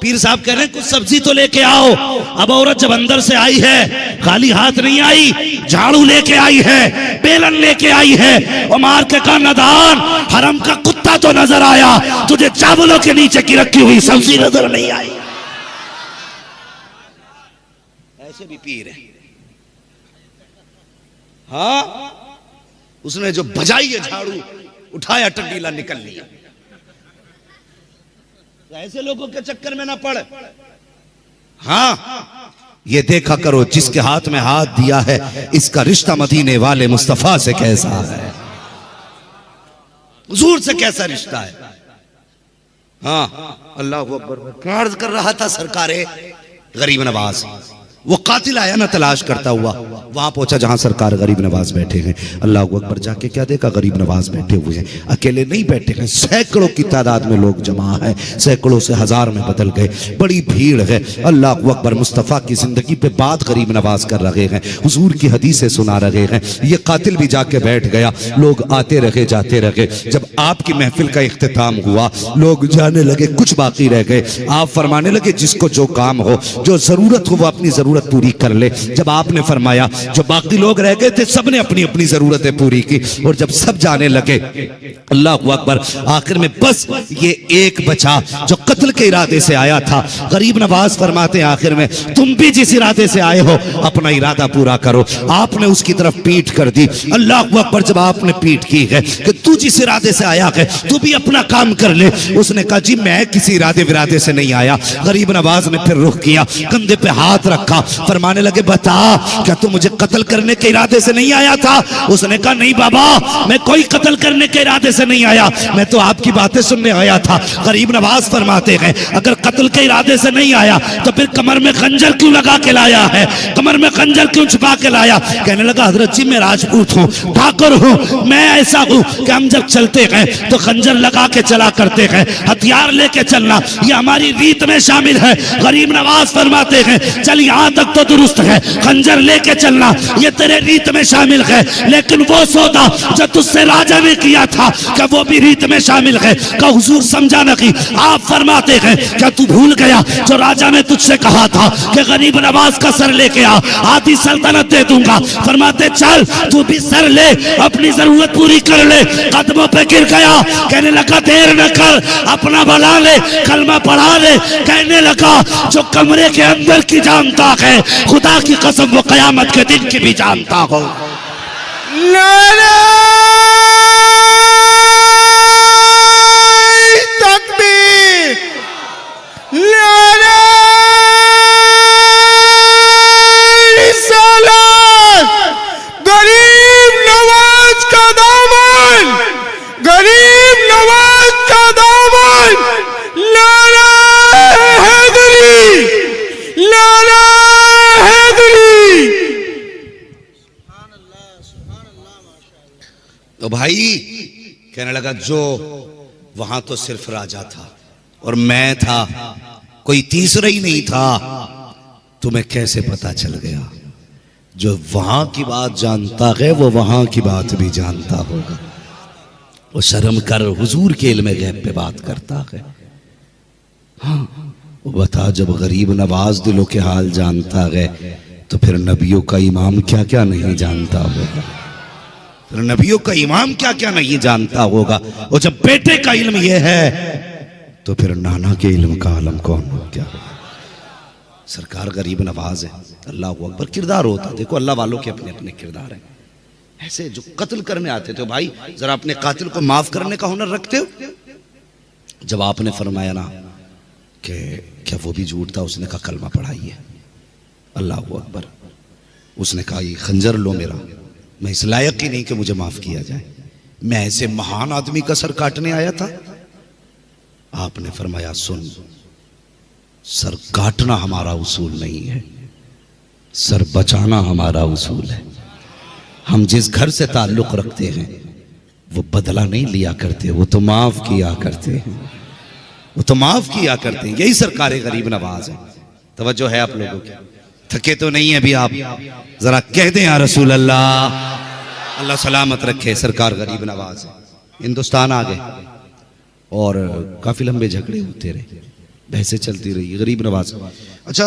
पीर साहब कह रहे हैं कुछ सब्जी तो लेके आओ। अब औरत जब अंदर से आई है खाली हाथ नहीं आई, झाड़ू लेके आई है, बेलन लेके आई है। और मार के कहा नदान, हरम का कुत्ता तो नजर आया, तुझे चावलों के नीचे की रखी हुई सब्जी नजर नहीं आई। ऐसे भी पीर है। हाँ, उसने जो बजाई है झाड़ू, उठाया टंडीला निकल लिया। ऐसे लोगों के चक्कर में ना पड़। हाँ, ये देखा करो जिसके हाथ में हाथ दिया है इसका रिश्ता मदीने वाले मुस्तफा से कैसा है, हुजूर से कैसा रिश्ता है। हाँ, अल्लाह अकबर। अर्ज कर रहा था सरकारे गरीब नवाज, वो कातिल आया ना तलाश करता हुआ, वहां पहुंचा जहां सरकार गरीब नवाज बैठे हैं। अल्लाह अकबर, जाके क्या देखा, गरीब नवाज बैठे हुए हैं। अकेले नहीं बैठे हैं, सैकड़ों की तादाद में लोग जमा है, सैकड़ों से हजार में बदल गए, बड़ी भीड़ है। अल्लाह अकबर, मुस्तफ़ा की जिंदगी पे बात गरीब नवाज कर रहे हैं, हुजूर की हदीसें सुना रहे हैं। ये कातिल भी जाके बैठ गया, लोग आते रहे जाते रहे। जब आपकी महफिल का इख्तिताम हुआ, लोग जाने लगे, कुछ बाकी रह गए। आप फरमाने लगे जिसको जो काम हो, जो जरूरत हो, वो अपनी जरूरत पूरी कर ले। जब आपने फरमाया, जो बाकी लोग रह गए थे सबने अपनी अपनी जरूरतें पूरी की, और जब सब जाने लगे, अल्लाह अकबर, आखिर में बस ये एक बचा जो कत्ल के इरादे से आया था। गरीब नवाज फरमाते आखिर में, तुम भी जिस इरादे से आए हो अपना इरादा पूरा करो। आपने उसकी तरफ पीठ कर दी। अल्लाह अकबर, जब आपने पीठ की है कि तू जिस इरादे से आया है तू भी अपना काम कर ले, उसने कहा जी मैं किसी इरादे विरादे से नहीं आया। गरीब नवाज ने फिर रुख किया, कंधे पे हाथ रखा, फरमाने लगे बता क्या तू मुझे कत्ल करने के इरादे से नहीं आया था? उसने कहा नहीं बाबा, मैं कोई कत्ल करने के इरादे से नहीं आया, मैं तो आपकी बातें सुनने आया था। गरीब नवाज फरमाते हैं अगर कत्ल के इरादे से नहीं आया तो फिर कमर में खंजर क्यों लगा के लाया है, कमर में खंजर क्यों छुपा के लाया? कहने लगा हजरत जी मैं राजपूत हूँ, ठाकुर हूँ, मैं ऐसा हूँ कि हम जब चलते हैं तो खंजर लगा के चला करते हैं, हथियार लेके चलना ये हमारी रीत में शामिल है। गरीब नवाज फरमाते हैं चल यहाँ तक तो दुरुस्त है, खंजर लेके चलना ये तेरे रीत में शामिल है, लेकिन वो सौदा जो तुझसे राजा ने किया था क्या वो भी रीत में शामिल है? का हुजूर समझा नहीं। आप फरमाते हैं क्या तू भूल गया जो राजा ने तुझसे कहा था कि गरीब नवाज का सर लेके आ, आधी सल्तनत दे दूंगा। फरमाते चल तू भी सर ले, अपनी जरूरत पूरी कर ले। कदमों पे गिर गया, कहने लगा देर न कर, अपना भला ले, कलमा पढ़ा ले। कहने लगा जो कमरे के अंदर की जानता है खुदा की कसम वो कयामत के दिन की भी जानता हो। तकबीर, गरीब नवाज का दामन, गरीब नवाज का दामन, लाला हैदरी, लाला हैदरी। तो भाई कहने लगा जो वहां तो सिर्फ राजा था और मैं था, कोई तीसरा ही नहीं था। तुम्हें कैसे पता चल गया? जो वहां की बात जानता है वो वहां की बात भी जानता होगा। वो शर्म कर, हुजूर के इल्म गैब पे बात करता है। हाँ, वो बता जब गरीब नवाज दिलों के हाल जानता है तो फिर नबियों का इमाम क्या क्या नहीं जानता होगा, फिर नबियों का इमाम क्या क्या नहीं जानता होगा। और जब बेटे का इल्म यह है तो फिर नाना के इल्म का आलम कौन हो क्या होगा। सरकार गरीब नवाज है, अल्लाह अकबर। किरदार होता, देखो अल्लाह वालों के अपने अपने किरदार हैं। ऐसे जो कत्ल करने आते थे भाई जरा अपने कातिल को माफ करने का हुनर रखते हो। जब आपने फरमाया ना कि क्या वो भी झूठ था, उसने कहा कलमा पढ़ाइए, अल्लाह अकबर। उसने कहा ये खंजर लो मेरा, मैं इस लायक ही नहीं कि मुझे माफ किया जाए, मैं ऐसे महान आदमी का सर काटने आया था। आपने फरमाया सुन, सर काटना हमारा उसूल नहीं है, सर बचाना हमारा उसूल है। हम जिस घर से ताल्लुक रखते हैं वो बदला नहीं लिया करते, वो तो माफ किया करते हैं, वो तो माफ किया करते हैं। यही सरकार गरीब नवाज है। तवज्जो है आप लोगों की? थके तो नहीं है अभी आप? जरा कह दें या रसूल अल्लाह, अल्लाह सलामत रखे। सरकार गरीब नवाज है। हिंदुस्तान आ गए और काफी लंबे झगड़े होते रहे, बहसें चलती रही। गरीब नवाज, अच्छा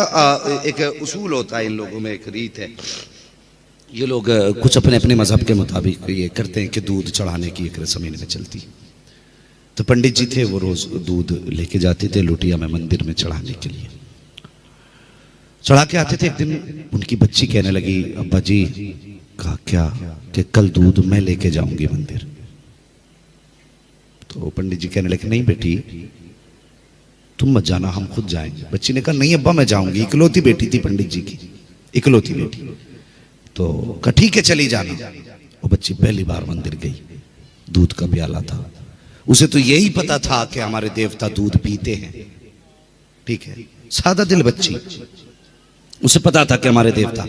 एक उसूल होता है इन लोगों में, एक रीत है, ये लोग कुछ अपने अपने मजहब के मुताबिक ये करते हैं कि दूध चढ़ाने की एक रस्म इनमें चलती। तो पंडित जी थे, वो रोज दूध लेके जाते थे लोटिया में मंदिर में चढ़ाने के लिए। चढ़ा के आते थे। एक दिन उनकी बच्ची कहने लगी, अब्बा जी कहा क्या, कि कल दूध मैं लेके जाऊंगी मंदिर। तो पंडित जी कहने लगे, नहीं बेटी तुम मत जाना, हम खुद जाएंगे। बच्ची ने कहा, नहीं अब्बा मैं जाऊंगी। इकलौती बेटी थी पंडित जी की, इकलौती बेटी। तो कहा ठीक है चली जाना। वो बच्ची पहली बार मंदिर गई, दूध का प्याला था। उसे तो यही पता था कि हमारे देवता दूध पीते हैं, ठीक है, सादा दिल बच्ची, उसे पता था कि हमारे देवता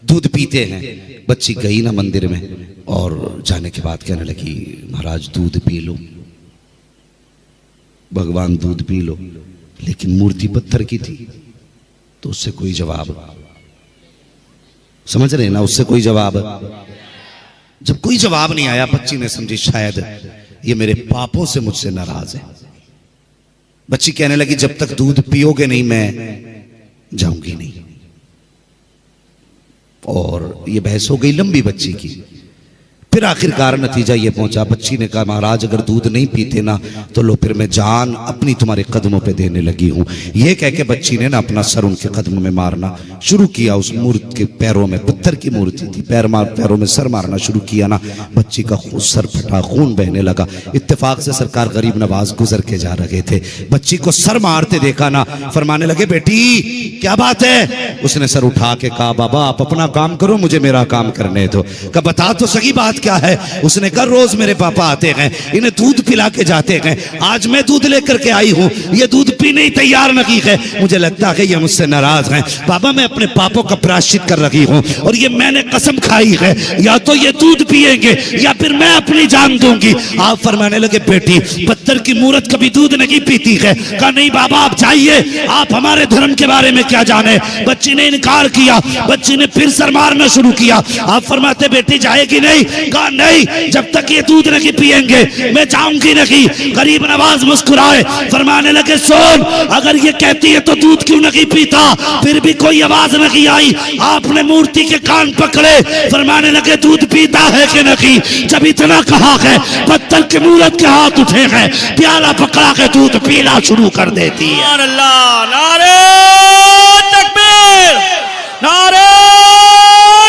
दूध पीते हैं। बच्ची गई ना मंदिर में, और जाने के बाद कहने लगी, महाराज दूध पी लो, भगवान दूध पी लो। लेकिन मूर्ति पत्थर की थी, तो उससे कोई जवाब, समझ रहे ना, उससे कोई जवाब। जब कोई जवाब नहीं आया, बच्ची ने समझी शायद ये मेरे पापों से मुझसे नाराज है। बच्ची कहने लगी, जब तक दूध पियोगे नहीं मैं जाऊंगी नहीं। और ये बहस हो गई लंबी बच्ची की। फिर आखिरकार नतीजा ये पहुंचा, बच्ची ने कहा, महाराज अगर दूध नहीं पीते ना तो लो फिर मैं जान अपनी तुम्हारे कदमों पे देने लगी हूं। ये कह के बच्ची ने ना अपना सर उनके कदमों में मारना शुरू किया। उस मूर्ति के पैरों में, पत्थर की मूर्ति थी, पैरों में सर मारना शुरू किया ना, बच्ची का सर फटा, खून बहने लगा। इत्तेफाक से सरकार गरीब नवाज गुजर के जा रहे थे, बच्ची को सर मारते देखा ना, फरमाने लगे, बेटी क्या बात है। उसने सर उठा के कहा, बाबा आप अपना काम करो, मुझे मेरा काम करने दो। कहा बता तो सही बात क्या है। उसने कहा, रोज मेरे पापा आते हैं, इन्हें दूध पिला के जाते हैं, आज मैं दूध लेकर के आई हूं, ये दूध पीने ही तैयार नहीं है, मुझे लगता है ये मुझसे नाराज हैं। बाबा मैं अपने पापों का प्रायश्चित कर रही हूं, और ये मैंने कसम खाई है, या तो ये दूध पिएंगे या फिर मैं अपनी जान दूंगी। आप फरमाने लगे, बेटी पत्थर की मूर्त कभी दूध नहीं पीती है। कहा नहीं बाबा आप जाइए, आप हमारे धर्म के बारे में क्या जाने। बच्ची ने इनकार किया, बच्ची ने फिर सर मारना शुरू किया। आप फरमाते, बेटी जाएगी नहीं। कहा नहीं, जब तक ये दूध नहीं पिएंगे मैं जाऊंगी नहीं। गरीब नवाज मुस्कुराए, फरमाने लगे, सुन अगर ये कहती है तो दूध क्यों नहीं पीता। फिर भी कोई आवाज नहीं आई। आपने मूर्ति के कान पकड़े, फरमाने लगे, दूध पीता है कि नहीं। जब इतना कहा है, पत्थर के मूर्त के हाथ उठे हैं, प्याला पकड़ा के दूध पीना शुरू कर देती है। अल्लाह, नारे तकबीर, नारे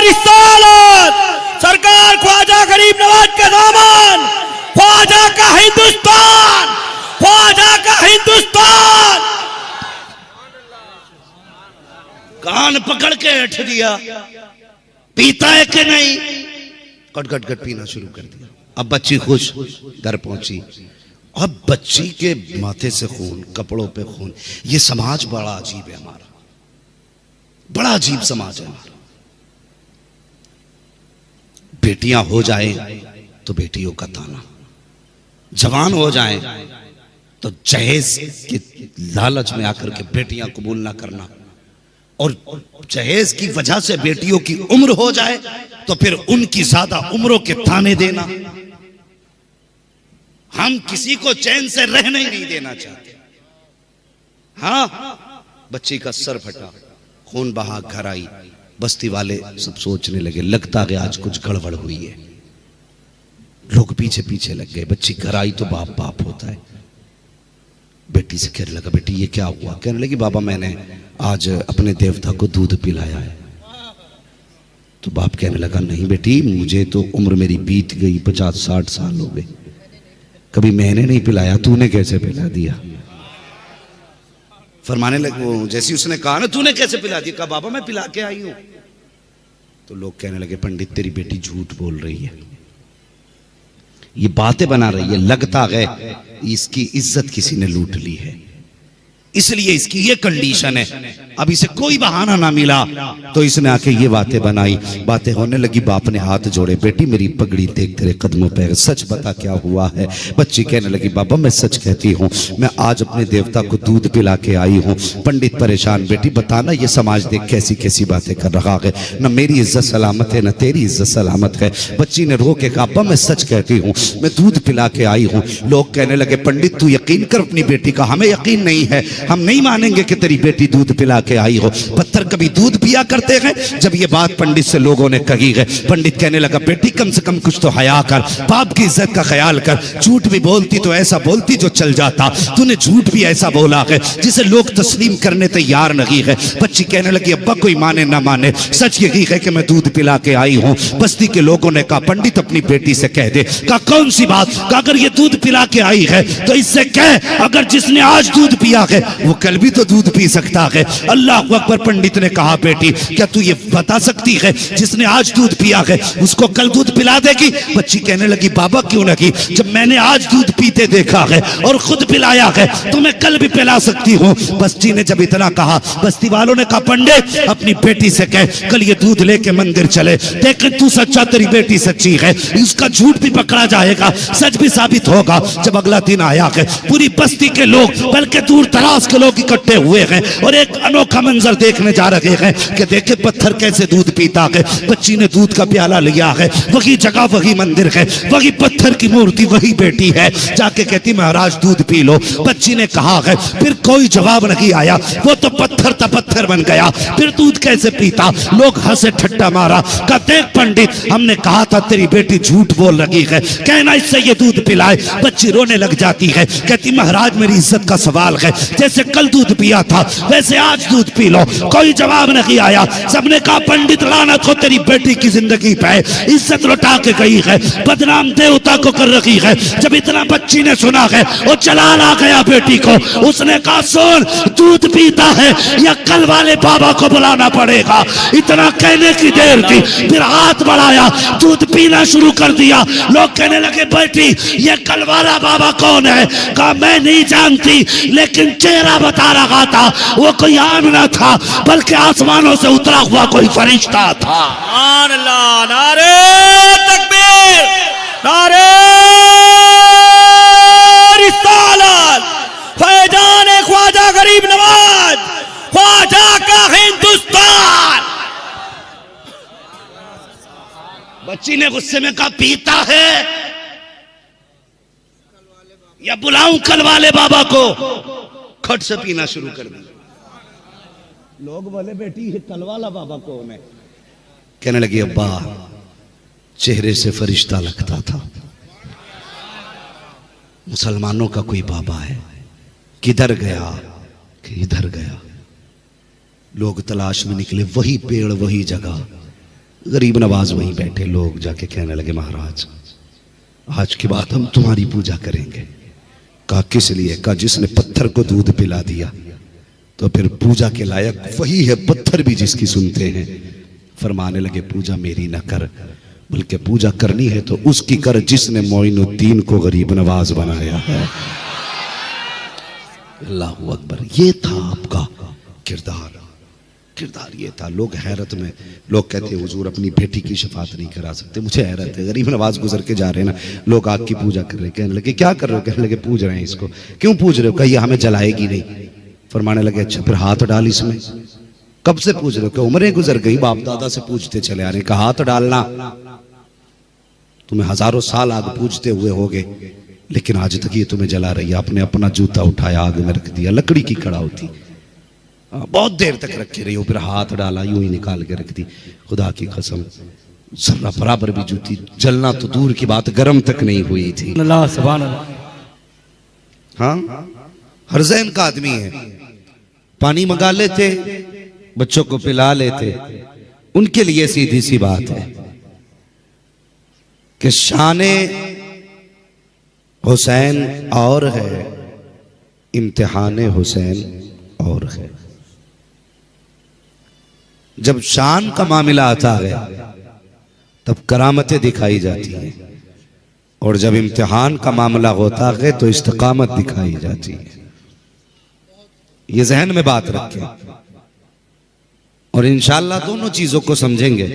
रिसालत। सरकार ख्वाजा गरीब नवाज का दामन, ख्वाजा का हिंदुस्तान, ख्वाजा का हिंदुस्तान। कान पकड़ के हट दिया, पीता है कि नहीं। गट गट गट पीना शुरू कर दिया। अब बच्ची खुश घर पहुंची। अब बच्ची के माथे से खून, कपड़ों पे खून। ये समाज बड़ा अजीब है हमारा, बड़ा अजीब समाज है हमारा। बेटियां हो जाएं तो बेटियों का ताना, जवान हो जाएं तो जहेज के लालच में आकर के बेटियां कबूल ना करना, और जहेज की वजह से बेटियों की उम्र हो जाए तो फिर उनकी ज्यादा उम्रों के ताने देना। हम किसी को चैन से रहने ही नहीं देना चाहते। हाँ, बच्ची का सर फटा, खून बहा, घर आई। बस्ती वाले सब सोचने लगे, लगता है आज कुछ गड़बड़ हुई है। लोग पीछे पीछे लग गए। बच्ची घर आई तो बाप बाप होता है। बेटी से कहने लगा, बेटी ये क्या हुआ। कहने लगी, बाबा मैंने आज अपने देवता को दूध पिलाया है। तो बाप कहने लगा, नहीं बेटी मुझे तो उम्र मेरी बीत गई, 50-60 साल हो गए, कभी मैंने नहीं पिलाया, तूने कैसे पिला दिया। फरमाने लगे, वो जैसी उसने कहा ना, तूने कैसे पिला दिया। कहा बाबा मैं पिला के आई हूं। तो लोग कहने लगे, पंडित तेरी बेटी झूठ बोल रही है, ये बातें बना रही है, लगता है इसकी इज्जत किसी ने लूट ली है, इसलिए इसकी ये कंडीशन है। अब इसे कोई बहाना ना मिला तो इसने आके ये बातें बनाई। बातें होने लगी, बाप ने हाथ जोड़े, बेटी मेरी पगड़ी देख तेरे कदमों पे, सच बता क्या हुआ है। बच्ची कहने लगी, बाबा मैं सच कहती हूँ, मैं आज अपने देवता को दूध पिला के आई हूँ। पंडित परेशान, बेटी बताना ये समाज देख कैसी कैसी बातें कर रहा है, न मेरी इज्जत सलामत है न तेरी इज्जत सलामत है। बच्ची ने रो के कहा, अब्बा मैं सच कहती हूँ, मैं दूध पिला के आई हूँ। लोग कहने लगे, पंडित तू यकीन कर अपनी बेटी का, हमें यकीन नहीं है। हम नहीं मानेंगे कि तेरी बेटी दूध पिला के आई हो। पत्थर कभी दूध पिया करते हैं। जब ये बात पंडित से लोगों ने कही है, पंडित कहने लगा बेटी कम से कम कुछ तो हया कर, बाप की इज्जत का ख्याल कर। झूठ भी बोलती तो ऐसा बोलती जो चल जाता, तूने झूठ भी ऐसा बोला है जिसे लोग तस्लीम करने तैयार नहीं है। बच्ची कहने लगी अब्बा कोई माने ना माने, सच यही है कि मैं दूध पिला के आई हूँ। बस्ती के लोगों ने कहा पंडित अपनी बेटी से कह दे। कहा कौन सी बात? कहा अगर ये दूध पिला के आई है तो इससे कह अगर जिसने आज दूध पिया है वो कल भी तो दूध पी सकता है। अल्लाह अकबर। पंडित ने कहा बेटी क्या तू ये बता सकती है जिसने आज दूध पिया है उसको कल दूध पिला देगी? बच्ची कहने लगी बाबा क्यों नहीं, जब मैंने आज दूध पीते देखा है और खुद पिलाया है तो मैं कल भी पिला सकती हूँ। बस्ती ने जब इतना कहा, बस्ती वालों ने कहा पंडित अपनी बेटी से कह कल ये दूध लेके मंदिर चले, देख तू सच्चा तेरी बेटी सच्ची है, उसका झूठ भी पकड़ा जाएगा, सच भी साबित होगा। जब अगला दिन आया है पूरी बस्ती के लोग बल्कि दूर दराज के लोग इकट्ठे हुए हैं और एक अनोखा मंजर देखने जा रहे हैं कि देखे पत्थर कैसे दूध पीता है। बच्ची ने दूध का प्याला लिया है, वही जगह वही मंदिर है, वही पत्थर की मूर्ति वही बेटी है। जाके कहती महाराज दूध पी लो। बच्ची ने कहा है, फिर कोई जवाब नहीं आया, वो तो पत्थर था पत्थर बन गया, फिर दूध कैसे पीता? लोग हंसे ठट्टा मारा। कहा देख पंडित हमने कहा था तेरी बेटी झूठ बोल रही है, कहना इससे ये दूध पिलाए। बच्ची रोने लग जाती है, कहती महाराज मेरी इज्जत का सवाल है, जैसे कल दूध पिया था वैसे आज दूध पी लो। कोई जवाब नहीं आया। सबने कहा पंडित लानत हो तेरी बेटी की जिंदगी पे, इज्जत लुटा के गई है, बदनाम देवता को कर रखी है। जब इतना बच्ची ने सुना है वो चला ला गया बेटी को। उसने कहा सुन दूध पीता है या कल वाले बाबा को बुलाना पड़ेगा। इतना कहने की देर थी, फिर हाथ बढ़ाया, दूध पीना शुरू कर दिया। लोग कहने लगे बेटी ये कल वाला बाबा कौन है? कहा मैं नहीं जानती लेकिन चेहरा बता रहा था, वो कोई आम ना था बल्कि आसमानों से उतरा हुआ कोई फरिश्ता था। अल्लाह नारे तकबीर, नारे रिसालत, फैजान ख्वाजा गरीब नवाज, ख्वाजा का हिंदुस्तान। बच्ची ने गुस्से में कहा पीता है या बुलाऊं कल वाले बाबा को? खट से पीना शुरू कर दिया। लोग बोले बेटी ये कल वाला बाबा कौन है? कहने लगी अब्बा चेहरे से फरिश्ता लगता था, मुसलमानों का कोई बाबा है, किधर गया कि इधर गया। लोग तलाश में निकले, वही पेड़ वही जगह, गरीब नवाज वहीं बैठे। लोग जाके कहने लगे महाराज आज के बाद हम तुम्हारी पूजा करेंगे। कहा किस लिए? कहा जिसने पत्थर को दूध पिला दिया तो फिर पूजा के लायक वही है, पत्थर भी जिसकी सुनते हैं। फरमाने लगे पूजा मेरी ना कर, बल्कि पूजा करनी है तो उसकी कर जिसने मोइनुद्दीन को गरीब नवाज बनाया है। अल्लाह अकबर। ये था आपका किरदार, किरदार ये था। लोग हैरत में, लोग कहते हैं हुजूर अपनी बेटी की शफात नहीं करा सकते। मुझे हैरत है, गरीब नवाज गुजर के जा रहे हैं ना, लोग आग की पूजा कर रहे हैं। कहने लगे क्या कर रहे हो? कहने लगे पूज रहे हैं इसको। क्यों पूज रहे हो? कहिए हमें जलाएगी नहीं। फरमाने लगे अच्छा फिर हाथ डाल इसमें। कब से पूछ रहे हो? क्या उम्रें गुजर गई, बाप दादा से पूछते चले आ रहे। कहा हाथ डालना, तुम्हें हजारों साल आग पूजते हुए होगे लेकिन आज तक ये तुम्हें जला रही है। आपने अपना जूता उठाया आग में रख दिया, लकड़ी की कड़ा होती, बहुत देर तक रखे रही हो, फिर हाथ डाला यूं ही निकाल के रख दी। खुदा की कसम जरा बराबर भी जूती जलना तो दूर की बात गर्म तक नहीं हुई थी। अल्लाह सुभान अल्लाह। हाँ हरजैन का आदमी है, पानी मंगा लेते, बच्चों को पिला लेते। उनके लिए सीधी सी बात है कि शाने हुसैन और है, इम्तिहाने हुसैन और है। जब शान का मामला आता है तब करामतें दिखाई जाती हैं, और जब इम्तिहान का मामला होता है तो इस्तिकामत दिखाई जाती है। ये जहन में बात रखें और इंशाअल्लाह दोनों चीजों को समझेंगे।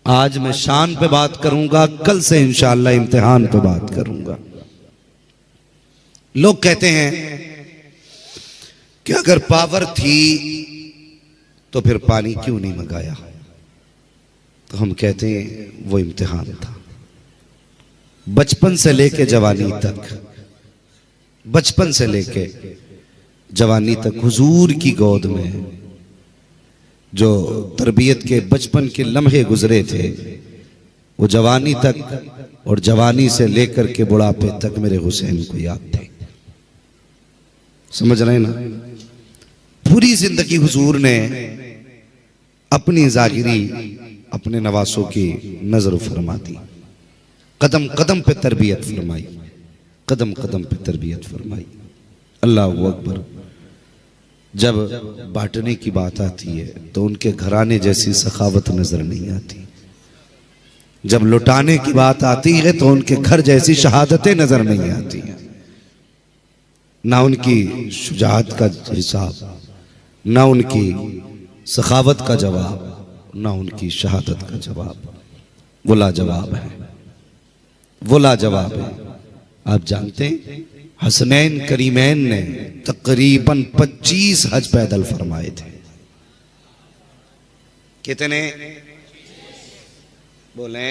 आज मैं शान पे बात करूंगा, कल से इंशाअल्लाह इम्तिहान पे बात करूंगा। लोग कहते हैं कि अगर पावर थी तो फिर पानी क्यों नहीं मंगाया? तो हम कहते हैं वो इम्तिहान था। बचपन से लेके जवानी तक, बचपन से लेके जवानी तक हुजूर की गोद में जो तरबियत के बचपन के लम्हे गुजरे थे, वो जवानी तक और जवानी से लेकर के बुढ़ापे तक मेरे हुसैन को याद थे। समझ रहे हैं ना? पूरी जिंदगी हुजूर ने अपनी जागिरी अपने नवासों की नजर फरमा दी, कदम कदम पे तरबियत फरमाई, कदम कदम पे तरबियत फरमाई। अल्लाह अकबर। जब बांटने की बात आती है तो उनके घराने जैसी सखावत नजर नहीं आती, जब लुटाने की बात आती है तो उनके घर जैसी शहादतें नजर नहीं आती, ना उनकी शुजाअत का हिसाब, ना उनकी सखावत का जवाब, ना उनकी शहादत का जवाब। वो लाजवाब है, वो लाजवाब है। आप जानते हैं हसनैन करीमैन ने तकरीबन 25 हज पैदल फरमाए थे। कितने बोले?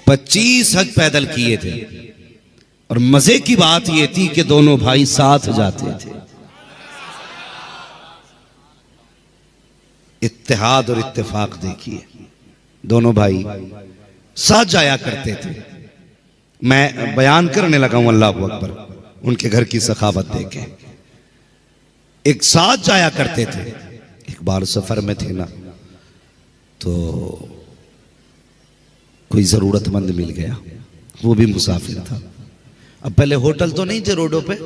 25 हज पैदल किए थे। और मजे की बात यह थी कि दोनों भाई साथ जाते थे। इत्तेहाद और इत्तेफाक देखिए, दोनों भाई साथ जाया करते थे। मैं बयान करने लगा हूं अल्लाह अकबर, उनके घर की सखावत देखे। एक साथ जाया करते थे। एक बार सफर में थे ना, तो कोई जरूरतमंद मिल गया, वो भी मुसाफिर था। अब पहले होटल तो नहीं थे रोडों पे,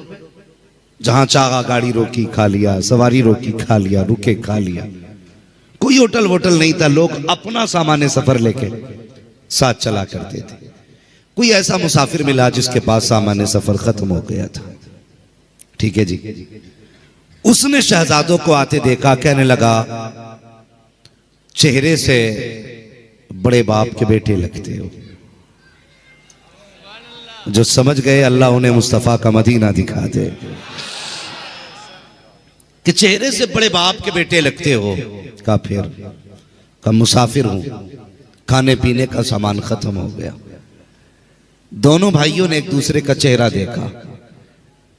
जहां चाहा गाड़ी रोकी खा लिया, सवारी रोकी खा लिया, रुके खा लिया। कोई होटल वोटल नहीं था। लोग अपना सामान्य सफर लेके साथ चला करते थे। कोई ऐसा मुसाफिर मिला जिसके पास सामान्य सफर खत्म हो गया था। ठीक है जी, उसने शहजादों को आते देखा, कहने लगा चेहरे से बड़े बाप के बेटे लगते हो। जो समझ गए अल्लाह उन्हें मुस्तफा का मदीना दिखा दे, कि चेहरे से बड़े बाप के बेटे लगते हो। का फिर का मुसाफिर हूं, खाने पीने का सामान खत्म हो गया। दोनों भाइयों ने एक दूसरे का चेहरा देखा,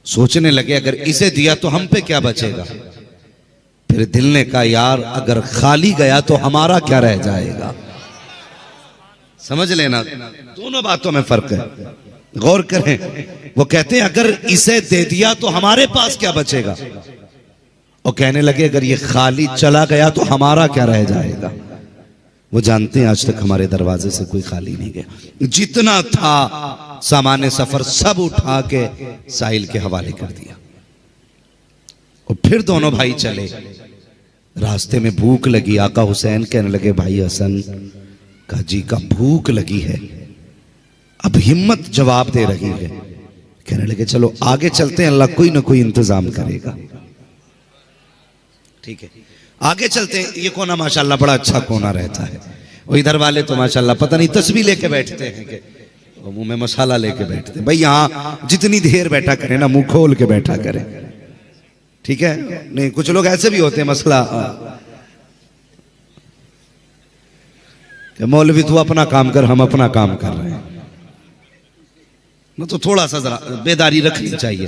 सोचने लगे अगर इसे दिया तो हम पे क्या बचेगा। फिर दिल ने कहा यार अगर खाली गया तो हमारा क्या रह जाएगा। समझ लेना, दोनों बातों में फर्क है, गौर करें। वो कहते हैं अगर इसे दे दिया तो हमारे पास क्या बचेगा, और कहने लगे अगर ये खाली चला गया तो हमारा क्या रह जाएगा। वो जानते हैं आज तक हमारे दरवाजे से कोई खाली नहीं गया। जितना था सामान्य सफर सब उठा के साहिल के हवाले कर दिया। और फिर दोनों भाई चले। रास्ते में भूख लगी। आका हुसैन कहने लगे भाई हसन का जी का भूख लगी है। अब हिम्मत जवाब दे रही है। कहने लगे चलो आगे चलते हैं, अल्लाह कोई ना कोई इंतजाम करेगा। ठीक है, आगे चलते हैं। ये कोना माशाल्लाह बड़ा अच्छा कोना रहता है। वो इधर वाले तो माशाल्लाह पता नहीं तस्बीह लेके बैठते हैं कि मुंह में मसाला लेके बैठते हैं। भाई यहाँ जितनी देर बैठा करें ना, मुंह खोल के बैठा करें। ठीक है, नहीं कुछ लोग ऐसे भी होते हैं मसला कि मौलवी तू अपना काम कर, हम अपना काम कर रहे हैं ना। तो थोड़ा सा जरा बेदारी रखनी चाहिए।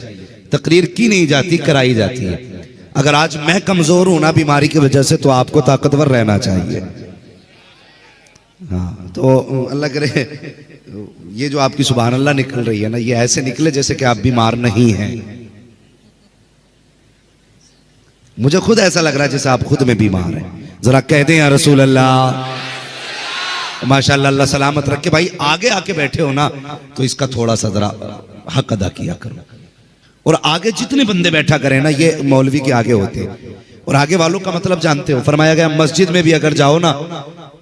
तकरीर की नहीं जाती, कराई जाती है। अगर आज मैं कमजोर हूं ना बीमारी की वजह से, तो आपको ताकतवर रहना चाहिए। हाँ, तो अल्लाह करे ये जो आपकी सुभान अल्लाह निकल रही है ना, ये ऐसे निकले जैसे कि आप बीमार नहीं हैं। मुझे खुद ऐसा लग रहा है जैसे आप खुद में बीमार हैं। जरा कह दें या रसूल अल्लाह, माशाअल्लाह, अल्लाह सलामत रखे। भाई आगे आके बैठे हो ना, तो इसका थोड़ा सा जरा हक अदा किया करो। और आगे जितने बंदे बैठा करें ना, ये मौलवी के आगे होते हैं। और आगे वालों का मतलब जानते हो, फरमाया गया मस्जिद में भी अगर जाओ ना,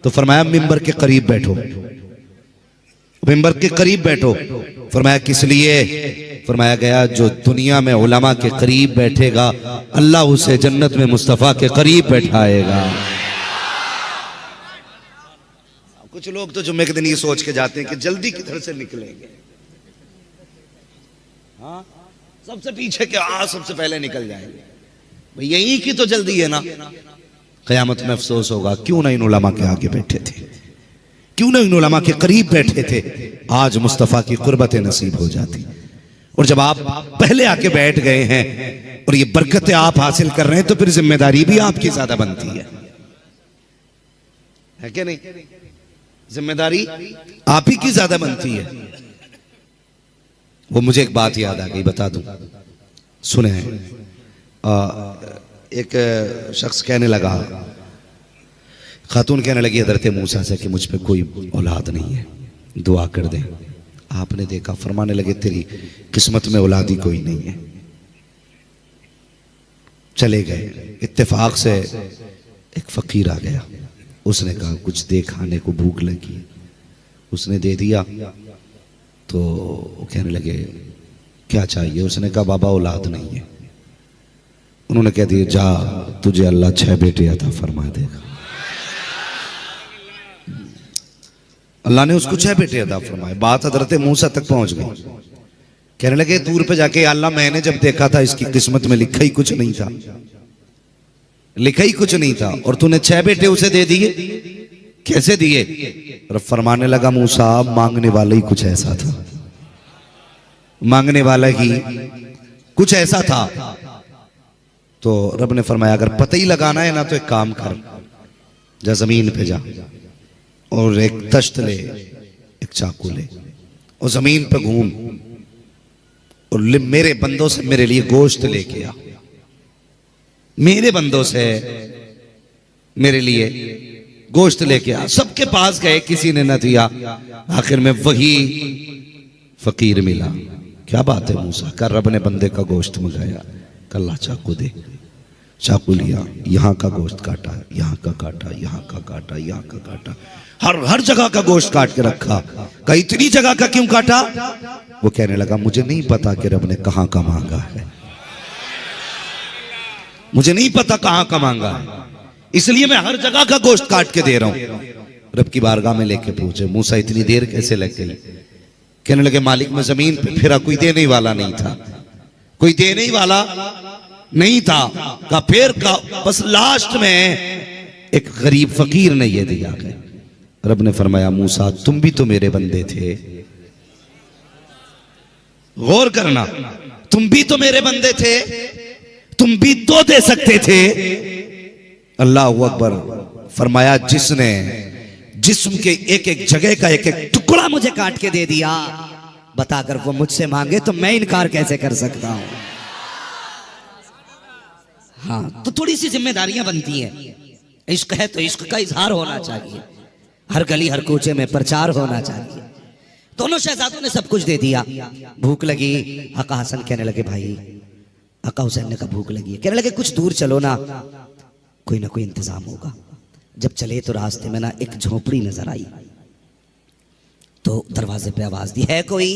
तो फरमाया मिंबर के करीब बैठो, मिंबर के करीब बैठो। फरमाया किस लिए? फरमाया गया जो दुनिया में उलमा के करीब बैठेगा, अल्लाह उसे जन्नत में मुस्तफा के करीब बैठाएगा। कुछ लोग तो जुम्मे के दिन ये सोच के जाते हैं कि जल्दी किधर से निकलेंगे। हाँ, सबसे पीछे के सबसे पहले निकल जाएंगे। भाई यही की तो जल्दी है ना। क़यामत में अफसोस होगा, क्यों ना इन उलमा के आगे बैठे थे, क्यों ना इन उलमा के करीब बैठे थे। आज मुस्तफ़ा की कुर्बत नसीब हो जाती। और जब आप पहले आके बैठ गए हैं और ये बरकतें आप हासिल कर रहे हैं तो फिर जिम्मेदारी भी आपकी ज्यादा बनती है कि नहीं? जिम्मेदारी आप ही की ज्यादा बनती है। वो मुझे एक बात याद आ गई, बता दूं, सुने एक शख्स कहने लगा, खातून कहने लगी हज़रत मूसा से कि मुझ पे कोई औलाद नहीं है, दुआ कर दे। आपने देखा, फरमाने लगे तेरी किस्मत में औलाद ही कोई नहीं है। चले गए, इत्तेफाक से एक फकीर आ गया, उसने कहा कुछ दे, खाने को भूख लगी। उसने दे दिया तो वो कहने लगे क्या चाहिए? उसने कहा बाबा औलाद नहीं है। उन्होंने कह दिया जा, तुझे अल्लाह 6 बेटे अता फरमा देगा। अल्लाह ने उसको 6 बेटे अता फरमाए। बात हज़रत मूसा तक पहुंच गई। कहने लगे दूर पे जाके, अल्लाह मैंने जब देखा था इसकी किस्मत में लिखा ही कुछ नहीं था, लिखा ही कुछ नहीं था, और तूने 6 बेटे उसे दे दिए, कैसे दिए? और फरमाने लगा मूसा मांगने वाला ही कुछ ऐसा था, मांगने वाला ही कुछ ऐसा था। तो रब ने फरमाया अगर पता ही लगाना है ना तो एक काम कर, जा जमीन पे जा और एक तश्त ले, एक चाकू ले और जमीन पे घूम और मेरे बंदों से मेरे लिए गोश्त लेके आ। मेरे बंदों से मेरे लिए गोश्त लेके आ। सबके पास गए, किसी ने न दिया। आखिर में वही फकीर मिला। क्या बात है मूसा, कर रब ने बंदे का गोश्त मंगाया, कल्ला चाकू दे। चाकू लिया, यहाँ का गोश्त काटा, यहाँ का काटा, यहाँ का काटा, यहाँ का काटा, हर जगह का गोश्त काट के रखा। कई इतनी जगह का क्यों काटा? वो कहने लगा मुझे नहीं पता कि रब ने कहां का मांगा है, मुझे नहीं पता कहां का मांगा है, इसलिए मैं हर जगह का गोश्त काट के दे रहा हूं। रब की बारगाह में लेके पूछे मूसा इतनी देर कैसे लग गई? कहने लगे मालिक में जमीन पे फिरा, कोई देने वाला नहीं था, कोई देने वाला नहीं था। का फिर का बस लास्ट में एक गरीब फकीर ने यह दिया है। रब ने फरमाया मूसा तुम भी तो मेरे बंदे थे, गौर करना, तुम भी तो मेरे बंदे थे, तुम भी तो दे सकते थे। अल्लाह अकबर। फरमाया जिसने जिस्म के एक एक जगह का एक एक टुकड़ा मुझे काट के दे दिया, बताकर वो मुझसे मांगे तो मैं इनकार कैसे कर सकता हूं? हाँ, तो थोड़ी सी जिम्मेदारियां बनती हैं। इश्क है तो इश्क का इजहार होना चाहिए, हर गली हर कूचे में प्रचार होना चाहिए। दोनों शहजादों ने सब कुछ दे दिया। भूख लगी, आका हसन कहने लगे भाई, आका हुसैन ने कहा भूख लगी है, कहने लगे कुछ दूर चलो ना, कोई ना कोई इंतजाम होगा। जब चले तो रास्ते में ना एक झोपड़ी नजर आई, तो दरवाजे पे आवाज दी है कोई,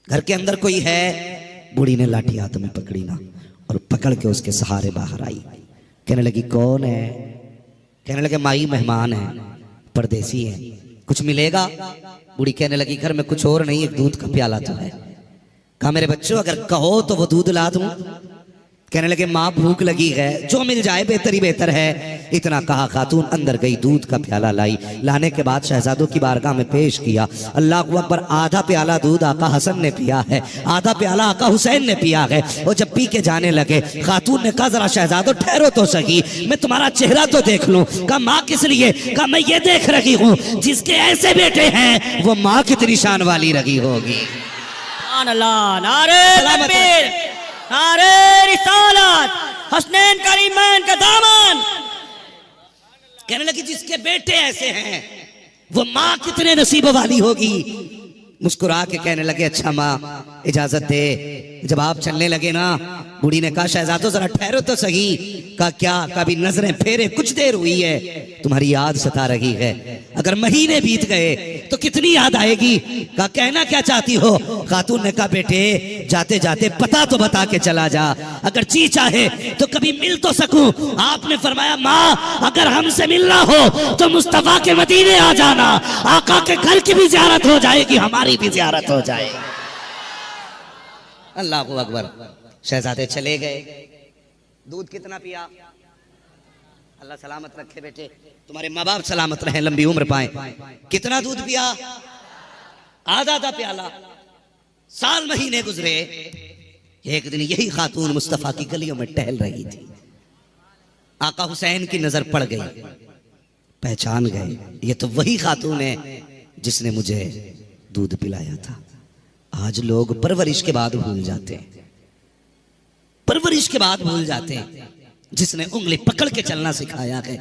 घर के अंदर कोई है? बूढ़ी ने लाठी हाथ में पकड़ी ना और पकड़ के उसके सहारे बाहर आई। कहने लगी कौन है? कहने लगे माई मेहमान है, परदेसी है, कुछ मिलेगा? बूढ़ी कहने लगी घर में कुछ और नहीं, एक दूध का प्याला तो है। कहा मेरे बच्चों अगर कहो तो वो दूध ला दूं। कहने लगे माँ भूख लगी है, जो मिल जाए बेहतर ही बेहतर है। इतना कहा खातून अंदर गई, दूध का प्याला लाई। लाने के बाद शहजादों की बारगाह में पेश किया। अल्लाह अकबर। आधा प्याला दूध आका हसन ने पिया है, आधा प्याला आका हुसैन ने पिया है। और जब पी के जाने लगे, खातून ने कहा जरा शहजादों ठहरो तो सही, मैं तुम्हारा चेहरा तो देख लूं। कहा माँ किस लिए? कहा मैं ये देख रही हूँ जिसके ऐसे बेटे हैं वो माँ कितनी शान वाली रही होगी। नारे तकबीर, नारे रिसालत, हसनैन करीमैन का दामन। कहने लगी जिसके बेटे ऐसे हैं वो माँ कितने नसीब वाली होगी। मुस्कुरा के कहने लगे अच्छा माँ इजाजत दे। जब आप चलने लगे ना, बूढ़ी ने कहा शहजादो जरा ठहरो तो सही। कहा क्या? कभी नजरें फेरे, कुछ देर हुई है, तुम्हारी याद सता रही है। अगर महीने बीत गए तो कितनी याद आएगी। कहा कहना क्या चाहती हो? खातून ने कहा बेटे जाते जाते पता तो बता के चला जा, अगर जी चाहे तो कभी मिल तो सकूं। आपने फरमाया माँ अगर हमसे मिलना हो तो मुस्तफा के मदीने आ जाना, आका के घर की भी ज़ियारत हो जाएगी, हमारी भी ज़ियारत हो जाएगी। अल्लाह अकबर। शहजादे चले गए। दूध कितना पिया? अल्लाह सलामत रखे बेटे, तुम्हारे माँ बाप सलामत रहे, लंबी उम्र पाए। कितना दूध पिया? आधा आधा प्याला। साल महीने गुजरे, एक दिन यही खातून मुस्तफा की गलियों में टहल रही थी। आका हुसैन की नजर पड़ गई, पहचान गए, ये तो वही खातून है जिसने मुझे दूध पिलाया था। आज लोग परवरिश के बाद भूल जाते हैं, परवरिश के बाद भूल जाते हैं। जिसने उंगली पकड़ के चलना सिखाया है,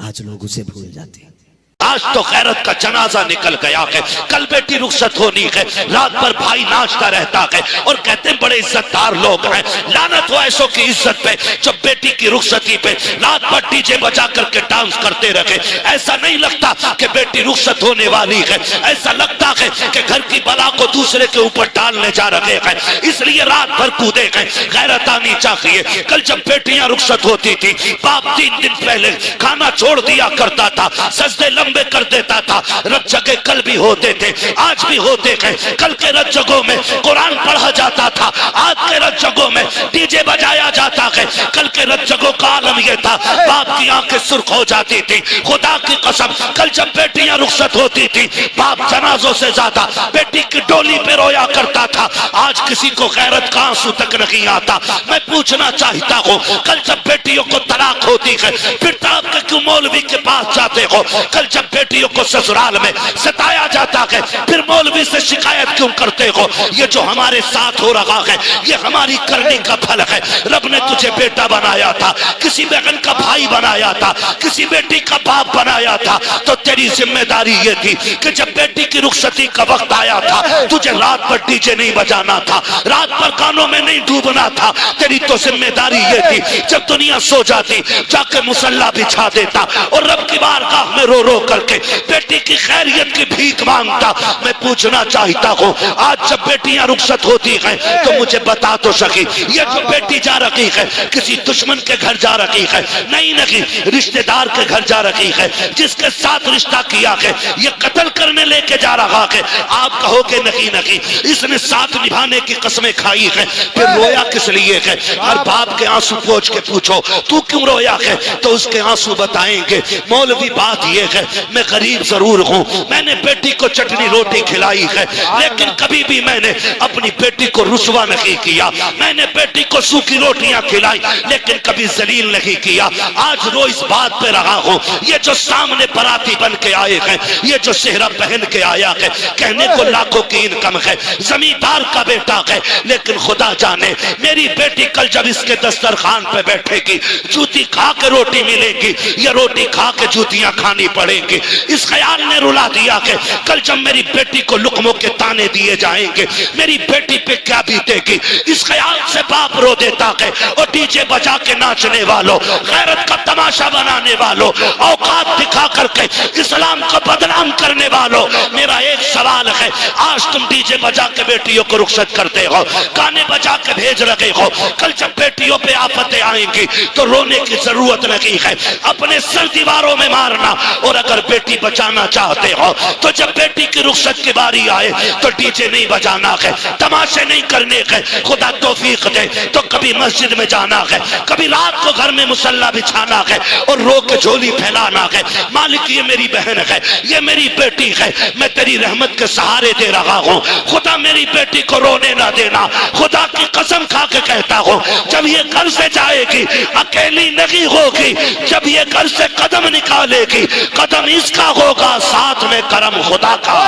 आज लोग उसे भूल जाते हैं। आज तो गैरत का जनाजा निकल गया है, कल बेटी रुखसत होनी है, रात भर भाई नाचता रहता है और कहते हैं बड़े इज्जतदार लोग हैं। लानत हो ऐसों की इज्जत पे जो बेटी की रुखसती पे रात भर डीजे बजा करके डांस करते रहे। ऐसा नहीं लगता कि बेटी रुखसत होने वाली है, ऐसा लगता है कि घर की बला को दूसरे के ऊपर डालने जा रहे हैं, इसलिए रात भर कूदे गए। गैरत आनी चाहिए। कल जब बेटियां रुखसत होती थी, बाप 3 दिन पहले खाना छोड़ दिया करता था, सजदे लंबे कर देता था। रत जगह कल भी होते थे, आज भी होते हैं। कल के रत जगहों में कुरान पढ़ा जाता था, आज के रत जगहों में डीजे बजाया जाता है। कल के रत जगहों का आलम यह था, बाप की आंखें सुर्ख हो जाती थी। खुदा की कसम, कल जब बेटियां रुखसत होती थी, बाप जनाजों से ज्यादा बेटी की डोली पे रोया करता था। आज किसी को गैरत का आंसू तक नहीं आता। मैं पूछना चाहता हूँ, कल जब बेटियों को तलाक होती है, फिर आप क्यों मौलवी के पास जाते हो? कल जब बेटियों को ससुराल में सताया जाता है, फिर मौलवी से शिकायत क्यों करते हो? ये जो हमारे साथ हो रहा है, ये हमारी करनी का फल है। रब ने तुझे बेटा बनाया था, किसी बहन का भाई बनाया था, किसी बेटी का बाप बनाया था, तो तेरी जिम्मेदारी ये थी कि जब बेटी की रुखसती का वक्त आया था, तुझे रात भर डीजे नहीं बजाना था, रात भर गानों में नहीं डूबना था। तेरी तो जिम्मेदारी ये थी, जब दुनिया सो जाती जाके मुसल्ला बिछा देता और रब की बारगाह में रो रो करके बेटी की खैरियत की भीख मांगता। मैं पूछना चाहता हूँ, आज जब बेटियां रुखसत होती हैं तो मुझे बता तो सकी, ये जो बेटी जा रही है किसी दुश्मन के घर जा रही है? नहीं, रिश्तेदार के घर जा रही है, जिसके साथ रिश्ता किया है ये कत्ल करने लेके जा रहा है। आप कहोगे नहीं, इसने साथ निभाने की कसमें खाई है, फिर रोया किस लिए है? हर बाप के आंसू पोंछ के पूछो तू क्यों रोया है, तो उसके आंसू बताएंगे। मौलवी बात यह है, मैं गरीब जरूर हूं, मैंने बेटी को चटनी रोटी खिलाई है, लेकिन कभी भी मैंने अपनी बेटी को रुसवा नहीं किया। मैंने बेटी को सूखी रोटियां खिलाई, लेकिन कभी जलील नहीं किया। आज रो इस बात पे रहा हूं, ये जो सामने बराती बन के आए हैं, ये जो सेहरा पहन के आया है, कहने को लाखों की इनकम है, जमींदार का बेटा है, लेकिन खुदा जाने मेरी बेटी कल जब इसके दस्तरखान पे बैठेगी, जूती खा के रोटी मिलेगी या रोटी खा के जूतियां खानी पड़ेंगी। इस ख्याल ने रुला दिया कि कल जब मेरी बेटी को लुकमों के ताने दिए जाएंगे, मेरी बेटी पे क्या बीतेगी। इस ख्याल से बाप रो देता है। और डीजे बजा के नाचने वालों, गैरत का तमाशा बनाने वालों, औकात दिखा करके इस्लाम को बदनाम करने वालों, मेरा एक सवाल है, आज तुम डीजे बजा के बेटियों को रुखसत करते हो, गाने बजा के भेज रहे हो। कल जब बेटियों पे आफतें आएंगी तो रोने की जरूरत नहीं है, अपने सर दीवारों में मारना। और अगर बेटी बचाना चाहते हो तो जब बेटी की रुखसत की बारी आए तो डीजे नहीं बजाना है, तमाशे नहीं करने हैं। खुदा तौफीक दे तो कभी मस्जिद में जाना है, कभी रात को घर में मुसल्ला बिछाना है और रो के झोली फैलाना है। मालिक ये मेरी बहन है, ये मेरी बेटी है, मैं तेरी रहमत के सहारे दे रहा हूँ। खुदा मेरी बेटी को रोने ना देना। खुदा की कसम खा के कहता हूँ, जब ये घर से जाएगी अकेली नहीं होगी, जब ये घर से कदम निकालेगी कदम इसका होगा, साथ में करम खुदा का।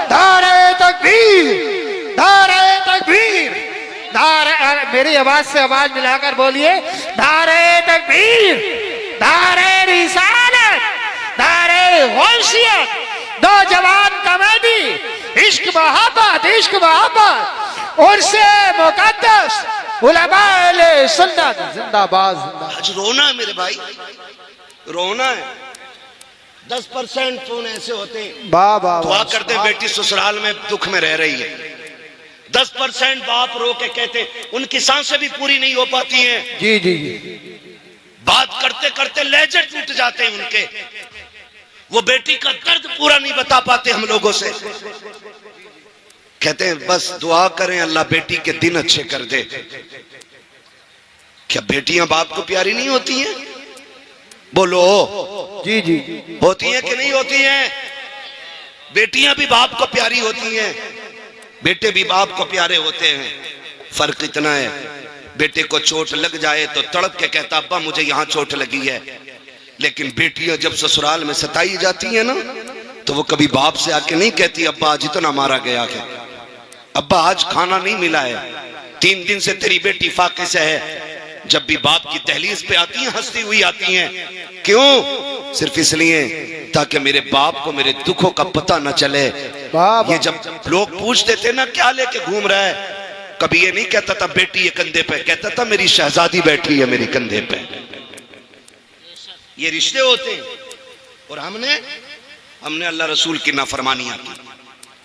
नारे तकबीर, नारे तकबीर, नारे, मेरी आवाज से आवाज मिलाकर बोलिए, नारे तकबीर, नारे रिसालत, नारे गौसियत, नौजवान कमेटी, इश्क मोहब्बत, इश्क मोहब्बत, उर्से मुकद्दस, उलमाए सुन्नत जिंदाबाद, जिंदाबाद। आज रोना है मेरे भाई, रोना है। 10% फोन ऐसे होते हैं, दुआ करते हैं बेटी ससुराल में दुख में रह रही है। 10% बाप रो के कहते उनकी सांसें भी पूरी नहीं हो पाती हैं। जी जी जी, बात करते करते लहजे टूट जाते हैं उनके, वो बेटी का दर्द पूरा नहीं बता पाते हम लोगों से। कहते हैं बस दुआ करें अल्लाह बेटी के दिन अच्छे कर दे। क्या बेटियां बाप को प्यारी नहीं होती हैं? बोलो जी जी, होती हैं कि नहीं होती हैं? बेटियां भी बाप को प्यारी होती हैं। बेटे भी बाप को प्यारे होते हैं, फर्क इतना है बेटे को चोट लग जाए तो तड़प के कहता अब्बा मुझे यहाँ चोट लगी है, लेकिन बेटियां जब ससुराल में सताई जाती है ना तो वो कभी बाप से आके नहीं कहती अब्बा आज इतना मारा गया है, अब्बा आज खाना नहीं मिला है, 3 दिन से तेरी बेटी फाके से है। जब भी बाप की दहलीज पे आती हैं हंसती हुई आती हैं, क्यों? सिर्फ इसलिए ताकि मेरे बाप को मेरे दुखों का पता न चले। ये जब लोग पूछते थे ना क्या लेके घूम रहा है, कभी ये नहीं कहता था बेटी ये कंधे पे, कहता था मेरी शहजादी बैठी है मेरी कंधे पे। ये रिश्ते होते हैं। और हमने अल्लाह रसूल की नाफरमानियां की,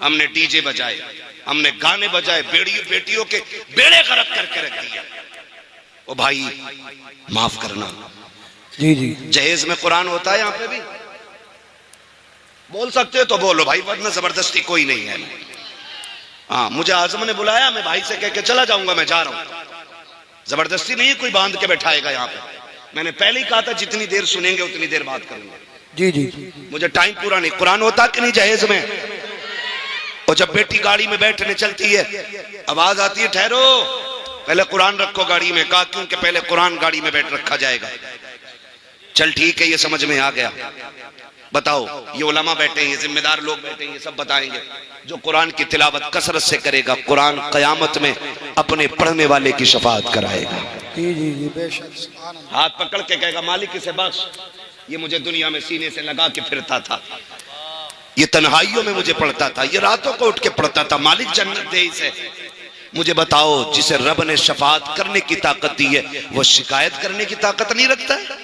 हमने डीजे बजाए, हमने गाने बजाए, बेटियों के बेड़े गरक करके रख दिया। ओ भाई माफ करना। जी जी जहेज में कुरान होता है, यहाँ पे भी बोल सकते हो तो बोलो भाई, वरना जबरदस्ती कोई नहीं है। हाँ मुझे आजम ने बुलाया, मैं भाई से कह के चला जाऊंगा, मैं जा रहा हूं, जबरदस्ती नहीं कोई बांध के बैठाएगा यहाँ पे। मैंने पहले ही कहा था जितनी देर सुनेंगे उतनी देर बात करेंगे। जी जी मुझे टाइम पूरा नहीं। कुरान होता कि नहीं जहेज में? और जब बेटी गाड़ी में बैठने चलती है आवाज आती है ठहरो पहले कुरान रखो गाड़ी में, कहा क्योंकि पहले कुरान गाड़ी में बैठ रखा जाएगा। चल ठीक है ये समझ में आ गया। बताओ ये उलमा बैठे हैं, ये जिम्मेदार लोग बैठे हैं, ये सब बताएंगे। जो कुरान की तिलावत कसरत से करेगा कुरान कयामत में अपने पढ़ने वाले की शफाअत कराएगा। जी जी जी बेशक। हाथ पकड़ के कहेगा मालिक इसे बख्श, ये मुझे दुनिया में सीने से लगा के फिरता था, ये तन्हाइयों में मुझे पढ़ता था, ये रातों को उठ के पढ़ता था, मालिक जन्नत दे इसे। मुझे बताओ जिसे रब ने शफाअत करने की ताकत दी है वो शिकायत करने की ताकत नहीं रखता है?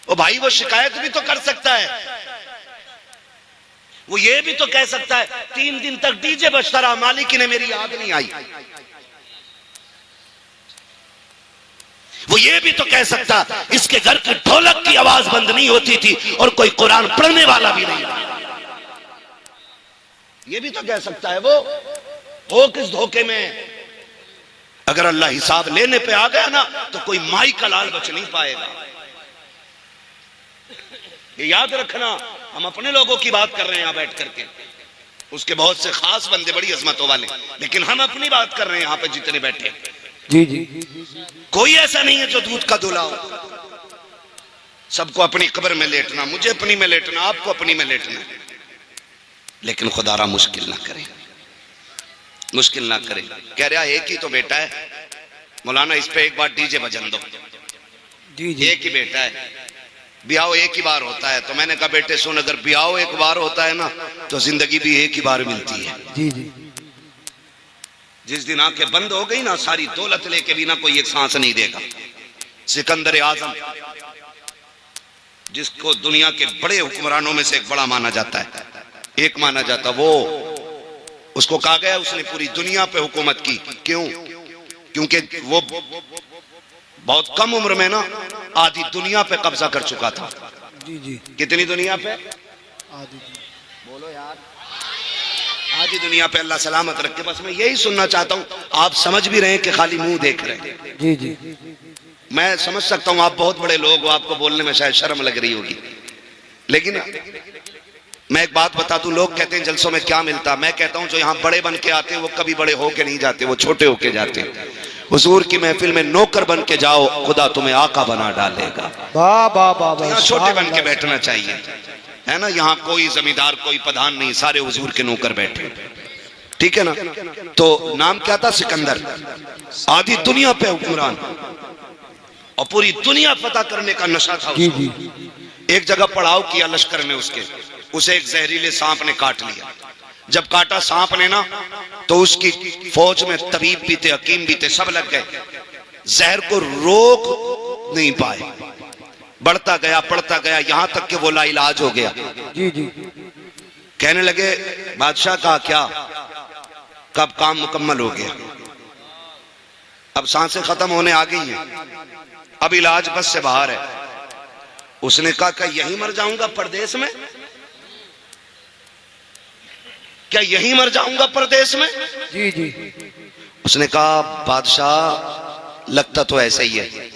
ओ भाई वो शिकायत भी तो कर सकता है, वो ये भी तो कह सकता है 3 दिन तक डीजे बजता रहा, मालिक ने मेरी याद नहीं आई। वो ये भी तो कह सकता इसके घर की ढोलक की आवाज बंद नहीं होती थी और कोई कुरान पढ़ने वाला भी नहीं था। ये भी तो कह सकता है। वो हो किस धोखे में? अगर अल्लाह हिसाब लेने पे आ गया ना तो कोई माई का लाल बच नहीं पाएगा। ये याद रखना, हम अपने लोगों की बात कर रहे हैं यहाँ बैठ करके, उसके बहुत से खास बंदे बड़ी अजमतों वाले, लेकिन हम अपनी बात कर रहे हैं यहाँ पे जितने बैठे। जी जी कोई ऐसा नहीं है जो दूध का दूल्हा हो। सबको अपनी कब्र में लेटना, मुझे अपनी में लेटना, आपको अपनी में लेटना, लेकिन खुदारा मुश्किल ना करें, मुश्किल ना करें। कह रहा एक ही तो बेटा है मौलाना, इस पे एक बार डीजे बजन दो। जी जी एक ही बेटा है, ब्याह एक ही बार होता है। तो मैंने कहा बेटे सुन, अगर ब्याह एक बार होता है ना तो जिंदगी भी एक ही बार मिलती है। जी जी जिस दिन आंखें बंद हो गई ना सारी दौलत लेके भी ना कोई एक सांस नहीं देगा। सिकंदर आजम जिसको दुनिया के बड़े हुक्मरानों में से एक बड़ा माना जाता है, एक माना जाता, वो उसको कहा गया उसने पूरी दुनिया पे हुकूमत की। क्यों? क्योंकि वो बहुत कम उम्र में ना आधी दुनिया पे कब्जा कर चुका था। जी जी कितनी दुनिया पे? आदि बोलो यार, आधी दुनिया पे। अल्लाह सलामत रखे। बस मैं यही सुनना चाहता हूँ, आप समझ भी रहे हैं कि खाली मुंह देख रहे हैं। जी जी मैं समझ सकता हूँ आप बहुत बड़े लोग हो, आपको बोलने में शायद शर्म लग रही होगी, लेकिन मैं एक बात बता दूं, लोग कहते हैं जलसों में क्या मिलता, मैं कहता हूं जो यहाँ बड़े बन के आते हैं वो कभी बड़े होके नहीं जाते, वो छोटे होके जाते हैं। हुजूर की महफिल में नौकर बन के जाओ, खुदा तुम्हें आका बना डालेगा। वाह वाह वाह तो यहाँ छोटे बन के बैठना चाहिए, है ना। यहाँ कोई जमींदार कोई प्रधान नहीं, सारे हुजूर के नौकर बैठे, ठीक है ना। तो नाम क्या था? सिकंदर। आधी दुनिया पे हुक्मरान और पूरी दुनिया पता करने का नशा था जी उसको। जी एक जगह पड़ाव किया लश्कर ने उसके, उसे एक जहरीले सांप ने काट लिया। जब काटा सांप ने ना तो उसकी फौज में तबीब भी थे, हकीम भी थे, सब लग गए, जहर को रोक नहीं पाए, बढ़ता गया बढ़ता गया, यहां तक कि वो लाइलाज हो गया। जी जी कहने लगे बादशाह का क्या, कब काम मुकम्मल हो गया, अब सांसें खत्म होने आ गई हैं, अब इलाज बस से बाहर है। उसने कहा क्या यहीं मर जाऊंगा परदेश में? क्या यहीं मर जाऊंगा परदेश में? जी जी उसने कहा बादशाह लगता तो ऐसा ही है।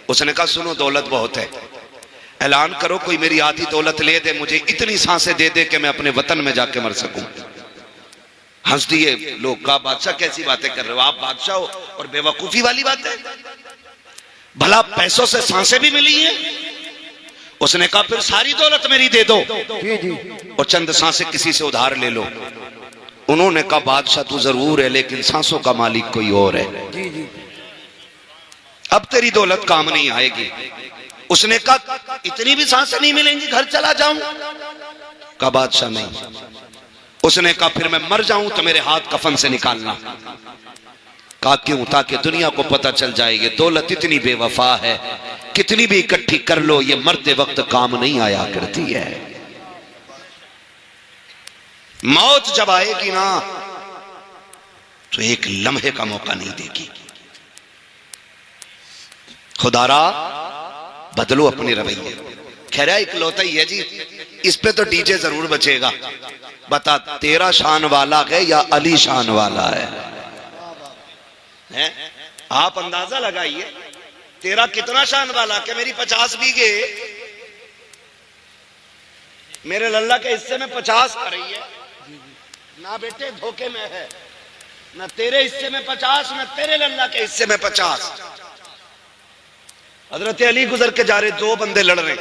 उसने कहा सुनो दौलत बहुत है, ऐलान करो कोई मेरी आधी दौलत ले दे, मुझे इतनी सांसें दे दे कि मैं अपने वतन में जाके मर सकूं। हंस दिए लोग, कहा बादशाह कैसी बातें कर रहे हो आप, बादशाह हो और बेवकूफी वाली बात है, भला पैसों से सांसें भी मिली हैं। उसने कहा फिर सारी दौलत मेरी दे दो जी जी और चंद सांसें किसी से उधार ले लो। उन्होंने कहा बादशाह तू जरूर है लेकिन सांसों का मालिक कोई और है, जी जी अब तेरी दौलत काम नहीं आएगी। उसने कहा इतनी भी सांसें नहीं मिलेंगी, घर चला जाऊं? कहा बादशाह नहीं। उसने कहा फिर मैं मर जाऊं तो मेरे हाथ कफन से निकालना। कहा क्यों? ताकि दुनिया को पता चल जाए ये दौलत इतनी बेवफा है, कितनी भी इकट्ठी कर लो ये मरते वक्त काम नहीं आया करती है। मौत जब आएगी ना तो एक लम्हे का मौका नहीं देगी। खुदारा बदलो अपने रवैये। खैर इकलौता ही है जी, इस पे तो डीजे जरूर बचेगा। बता तेरा शान वाला है या अली शान वाला है? आप अंदाजा लगाइए तेरा कितना शान वाला, कि मेरी 50 बीघे मेरे लल्ला के हिस्से में 50 आ रही है ना बेटे, धोखे में है ना, तेरे हिस्से में 50 ना तेरे लल्ला के हिस्से में 50। हजरत अली गुजर के जा रहे, दो बंदे लड़ रहे,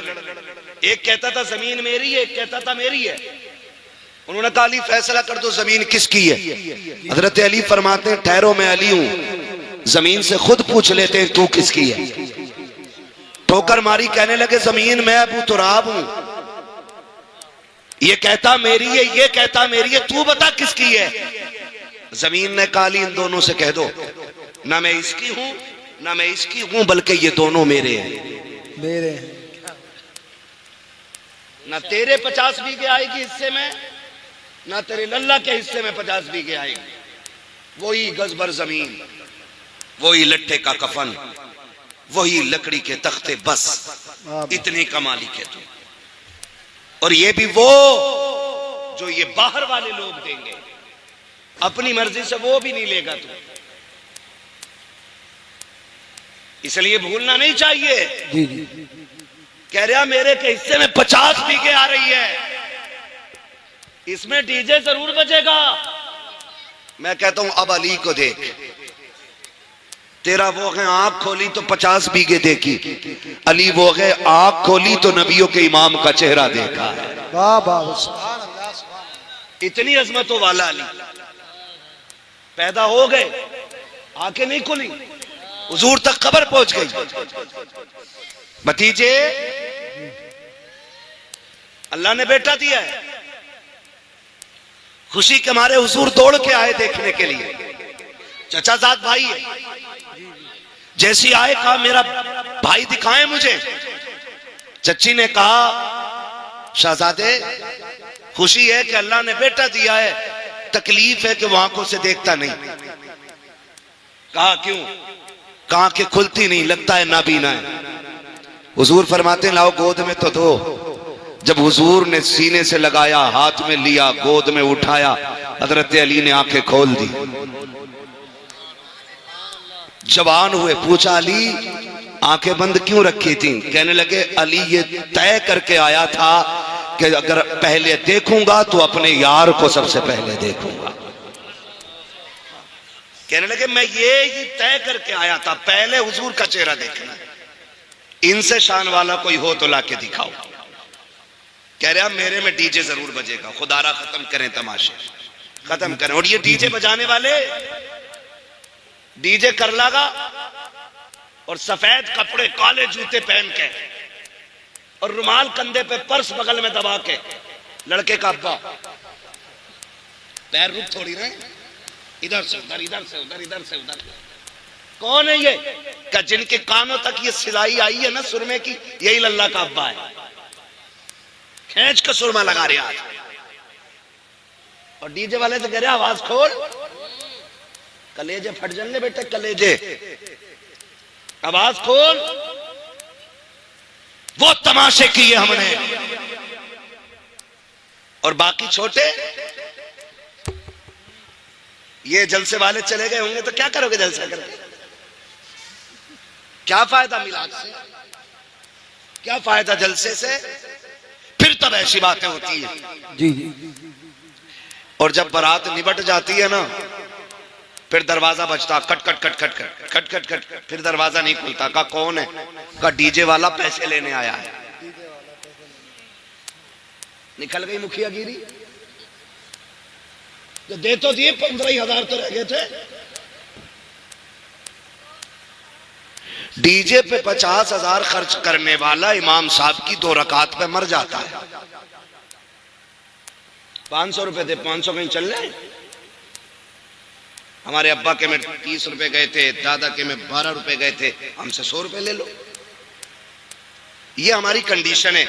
एक कहता था जमीन मेरी है, एक कहता था मेरी है। उन्होंने कहा अली फैसला कर दो जमीन किसकी है। हजरत अली फरमाते हैं ठहरो मैं अली हूं, जमीन से खुद पूछ लेते हैं तू किसकी है। ठोकर मारी, कहने लगे जमीन मैं अबू तुराब हूं, ये कहता मेरी है, ये कहता मेरी है, तू बता किसकी है। जमीन ने कहा अली इन दोनों से कह दो ना मैं इसकी हूं ना मैं इसकी हूं, बल्कि ये दोनों मेरे हैं। मेरे ना तेरे 50 बीघे आएगी हिस्से में, ना तेरे लल्ला के हिस्से में 50 बीघे आएगी। वही गजबर जमीन, वही लट्ठे का कफन, वही लकड़ी के तख्ते, बस इतने का मालिक है तू। और ये भी वो जो ये बाहर वाले लोग देंगे, अपनी मर्जी से वो भी नहीं लेगा तू। इसलिए भूलना नहीं चाहिए। जी जी कह रहा मेरे के हिस्से में 50 बीघे आ रही है, इसमें डीजे जरूर बजेगा। मैं कहता हूं अब अली को देख, तेरा वो है आंख खोली तो 50 बीघे देखी, अली वो है आंख खोली तो नबियों के इमाम का चेहरा देखा। वाह वाह सुभान अल्लाह सुभान। इतनी अजमतों वाला अली पैदा हो गए, आंखें नहीं खुली, हुजूर तक खबर पहुंच गई। भतीजे अल्लाह ने बेटा दिया है, खुशी के मारे हुजूर दौड़ के आए देखने के लिए। चचाजाद भाई है, जैसी आए कहा मेरा भाई दिखाएं मुझे। चच्ची ने कहा शहजादे खुशी है कि अल्लाह ने बेटा दिया है, तकलीफ है कि वो आंखों से देखता नहीं। कहा क्यों? कहा कि खुलती नहीं, लगता है नाबीना है। हुजूर फरमाते लाओ गोद में तो दो। जब हुजूर ने सीने से लगाया, हाथ में लिया, गोद में उठाया, हजरत अली ने आंखें खोल दी। जवान हुए, पूछा अली आंखें बंद क्यों रखी थी? कहने लगे अली ये तय करके आया था कि अगर पहले देखूंगा तो अपने यार को सबसे पहले देखूंगा। कहने लगे मैं ये ही तय करके आया था, पहले हुजूर का चेहरा देखना। इनसे शान वाला कोई हो तो लाके दिखाओ। कह रहा मेरे में डीजे जरूर बजेगा। खुदारा खत्म करें तमाशे, खत्म करें। और ये डीजे बजाने वाले डीजे कर लगा और सफेद कपड़े, काले जूते पहन के और रुमाल कंधे पे, पर्स बगल में दबा के, लड़के का अब्बा पैर रुक थोड़ी रहे, इधर से उधर, इधर से उधर, इधर से उधर। कौन है ये? क्या जिनके कानों तक ये सिलाई आई है ना सुरमे की, यही लल्ला का अब्बा है। खींच के सुरमा लगा रहे आज। और डीजे वाले से कह रहे आवाज खोल, कलेजे फट जाएंगे बेटे, कलेजे, आवाज खोल। वो तमाशे किए हमने। और बाकी छोटे ये जलसे वाले चले गए होंगे तो क्या करोगे जलसा करके? क्या फायदा मिलाद से, क्या फायदा जलसे से? फिर तब ऐसी बातें होती है। जी जी और जब बारात निबट जाती है ना, फिर दरवाजा बजता, cut cut cut cut cut cut cut cut, फिर दरवाजा नहीं खुलता। कहा कौन है? कहा डीजे वाला पैसे लेने आया है। निकल गई मुखिया गिरी। तो दे तो दिए, 15,000 तो रह गए थे। डीजे पे 50,000 खर्च करने वाला इमाम साहब की 2 रकात पे मर जाता है। 500 रुपए थे, 500 कहीं चल रहे। हमारे अब्बा के में 30 रुपए गए थे, दादा के में 12 रुपए गए थे, हमसे 100 रुपए ले लो। ये हमारी कंडीशन है।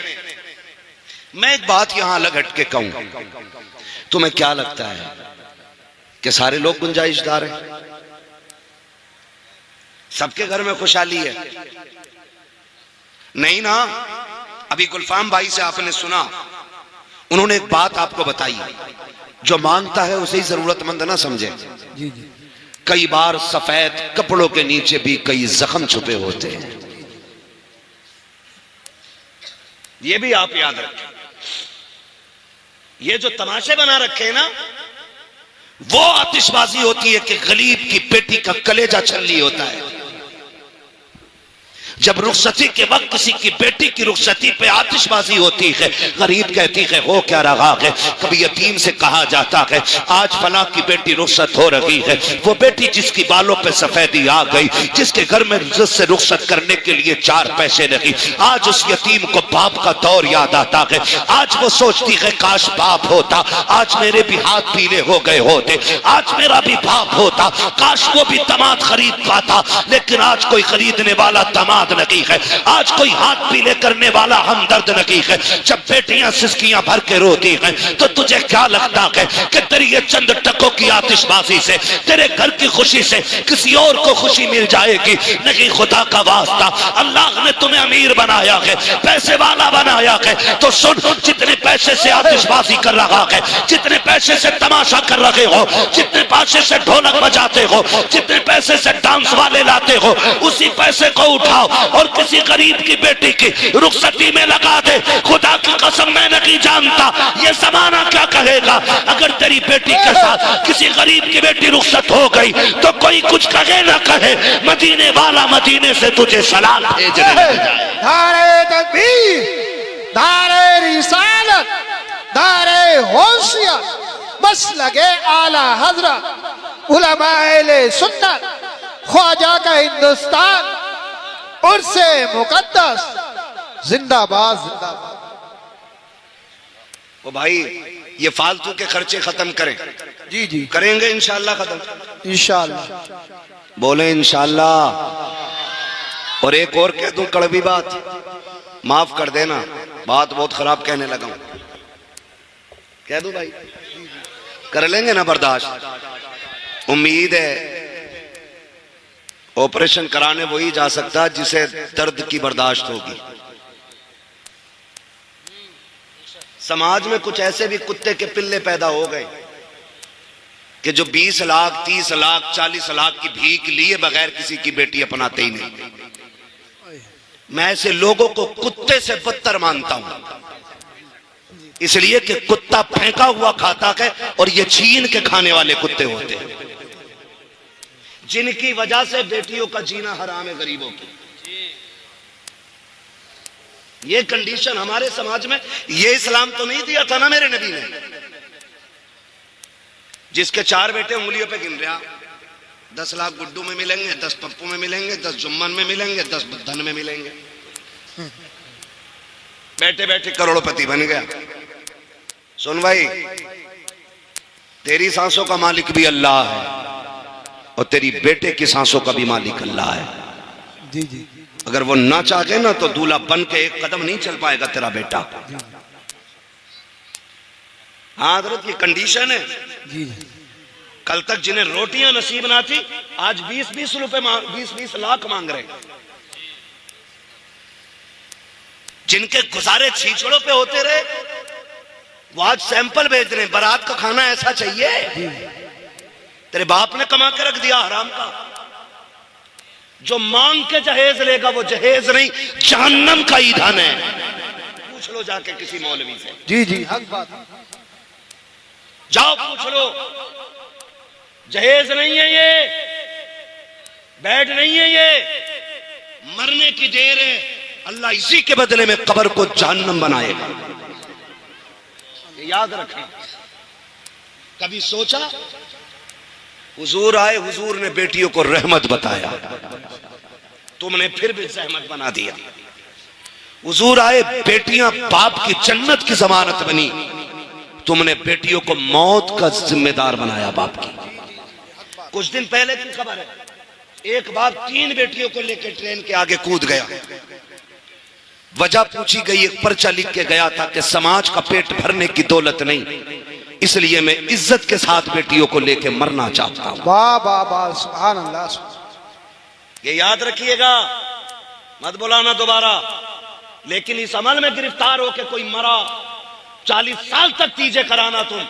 मैं एक बात यहां अलग हट के कहूं, तुम्हें क्या लगता है कि सारे लोग गुंजाइशदार हैं? सबके घर में खुशहाली है? नहीं ना। अभी गुलफाम भाई से आपने सुना, उन्होंने एक बात आपको बताई, जो मांगता है उसे ही जरूरतमंद ना समझे। जी जी। कई बार सफेद कपड़ों के नीचे भी कई जख्म छुपे होते हैं, ये भी आप याद रखें। ये जो तमाशे बना रखे हैं ना, वो आतिशबाजी होती है कि गरीब की बेटी का कलेजा छल्ली होता है। जब रुखसती के वक्त किसी की बेटी की रुखसती पे आतिशबाजी होती है, गरीब कहती है हो क्या रहा है। कभी यतीम से कहा जाता है आज फला की बेटी रुखसत हो रही है, वो बेटी जिसकी बालों पे सफेदी आ गई, जिसके घर में इज्जत से रुखसत करने के लिए 4 पैसे नहीं, आज उस यतीम को बाप का दौर याद आता है। आज वो सोचती है काश बाप होता, आज मेरे भी हाथ पीले हो गए होते, आज मेरा भी बाप होता, काश वो भी दामाद खरीद पाता। लेकिन आज कोई खरीदने वाला दामाद नहीं है, आज कोई हाथ पीले करने वाला हमदर्द नहीं है। जब बेटियां सिसकियां भर के रोती हैं तो तुझे क्या लगता है कि तेरी ये चंद टकों की आतिशबाजी से, तेरे घर की खुशी से किसी और को खुशी मिल जाएगी? नहीं, खुदा का वास्ता, अल्लाह ने तुम्हें अमीर बनाया है, पैसे वाला बनाया है, तो सुन, जितने पैसे से आतिशबाजी कर रहा है, जितने पैसे से तमाशा कर रहे हो, जितने पैसे से ढोलक बजाते हो, जितने पैसे से डांस वाले लाते हो, उसी पैसे को उठाओ और किसी गरीब की बेटी की रुखसती में लगा दे। खुदा की कसम मैं नहीं जानता ये जमाना क्या कहेगा। अगर तेरी बेटी के साथ किसी गरीब की बेटी रुखसत हो गई तो कोई कुछ कहे ना कहे, मदीने वाला मदीने से तुझे सलाम भेजने लग जाए। नारे तकबीर, नारे रिसालत, नारे होशियत, बस लगे आला हजरत, उलमाए सुन्नत, ख्वाजा का हिंदुस्तान, उर्से मुकद्दस, जिंदाबाद जिंदाबाद। ओ भाई, ये फालतू के खर्चे खत्म करें। जी जी, करेंगे इंशाल्लाह खत्म, इंशाअल्लाह। बोले इंशाल्लाह। और एक और कह दूं कड़वी बात, माफ कर देना, बात बहुत खराब कहने लगा हूं, कह दूं भाई? कर लेंगे ना बर्दाश्त? उम्मीद है ऑपरेशन कराने वही जा सकता है जिसे दर्द की बर्दाश्त होगी। समाज में कुछ ऐसे भी कुत्ते के पिल्ले पैदा हो गए कि जो 20 लाख 30 लाख 40 लाख की भीख लिए बगैर किसी की बेटी अपनाते ही नहीं। मैं ऐसे लोगों को कुत्ते से बदतर मानता हूं, इसलिए कि कुत्ता फेंका हुआ खाता है और ये छीन के खाने वाले कुत्ते होते हैं, जिनकी वजह से बेटियों का जीना हराम है गरीबों की। ये कंडीशन हमारे समाज में, ये इस्लाम तो नहीं दिया था ना मेरे नबी ने। जिसके 4 बेटे उंगलियों पे गिन रहा, 10 लाख गुड्डू में मिलेंगे, 10 पप्पू में मिलेंगे, 10 जुम्मन में मिलेंगे, 10 धन में मिलेंगे, बैठे बैठे करोड़पति बन गया। सुन भाई, तेरी सांसों का मालिक भी अल्लाह है और तेरी बेटे की सांसों का भी मालिक अल्लाह है। जी जी। अगर वो ना चाहे ना तो दूल्हा बन के एक कदम नहीं चल पाएगा तेरा बेटा। हाँ हजरत, ये कंडीशन है। जी। कल तक जिन्हें रोटियां नसीब ना थी, आज 20-20 रुपए 20-20 लाख मांग रहे हैं। जिनके गुजारे छीछड़ों पे होते रहे, वो आज सैंपल भेज रहे हैं, बारात का खाना ऐसा चाहिए। तेरे बाप ने कमा के रख दिया हराम का। जो मांग के जहेज लेगा वो जहेज नहीं, जहन्नम का ईंधन है। पूछ लो जाके किसी मौलवी से। जी जी, हक बात। जाओ पूछ लो, जहेज नहीं है ये, बेड नहीं है ये, मरने की देर है। अल्लाह इसी के बदले में कब्र को जहन्नम बनाएगा। ये याद रखना। कभी सोचा? हुजूर आए, हुजूर ने बेटियों को रहमत बताया, तुमने फिर भी जहमत बना दिया। हुजूर आए, बेटियां बाप की जन्नत की जमानत बनी, तुमने बेटियों को मौत का जिम्मेदार बनाया बाप की। कुछ दिन पहले की खबर है, एक बाप 3 बेटियों को लेकर ट्रेन के आगे कूद गया। वजह पूछी गई, एक पर्चा लिख के गया था कि समाज का पेट भरने की दौलत नहीं, इसलिए मैं इज्जत के साथ बेटियों को लेकर मरना चाहता हूं। वाह वाह वाह, सुभान अल्लाह। ये याद रखिएगा, मत बुलाना दोबारा। लेकिन इस अमल में गिरफ्तार होकर कोई मरा, 40 साल तक तीजे कराना तुम।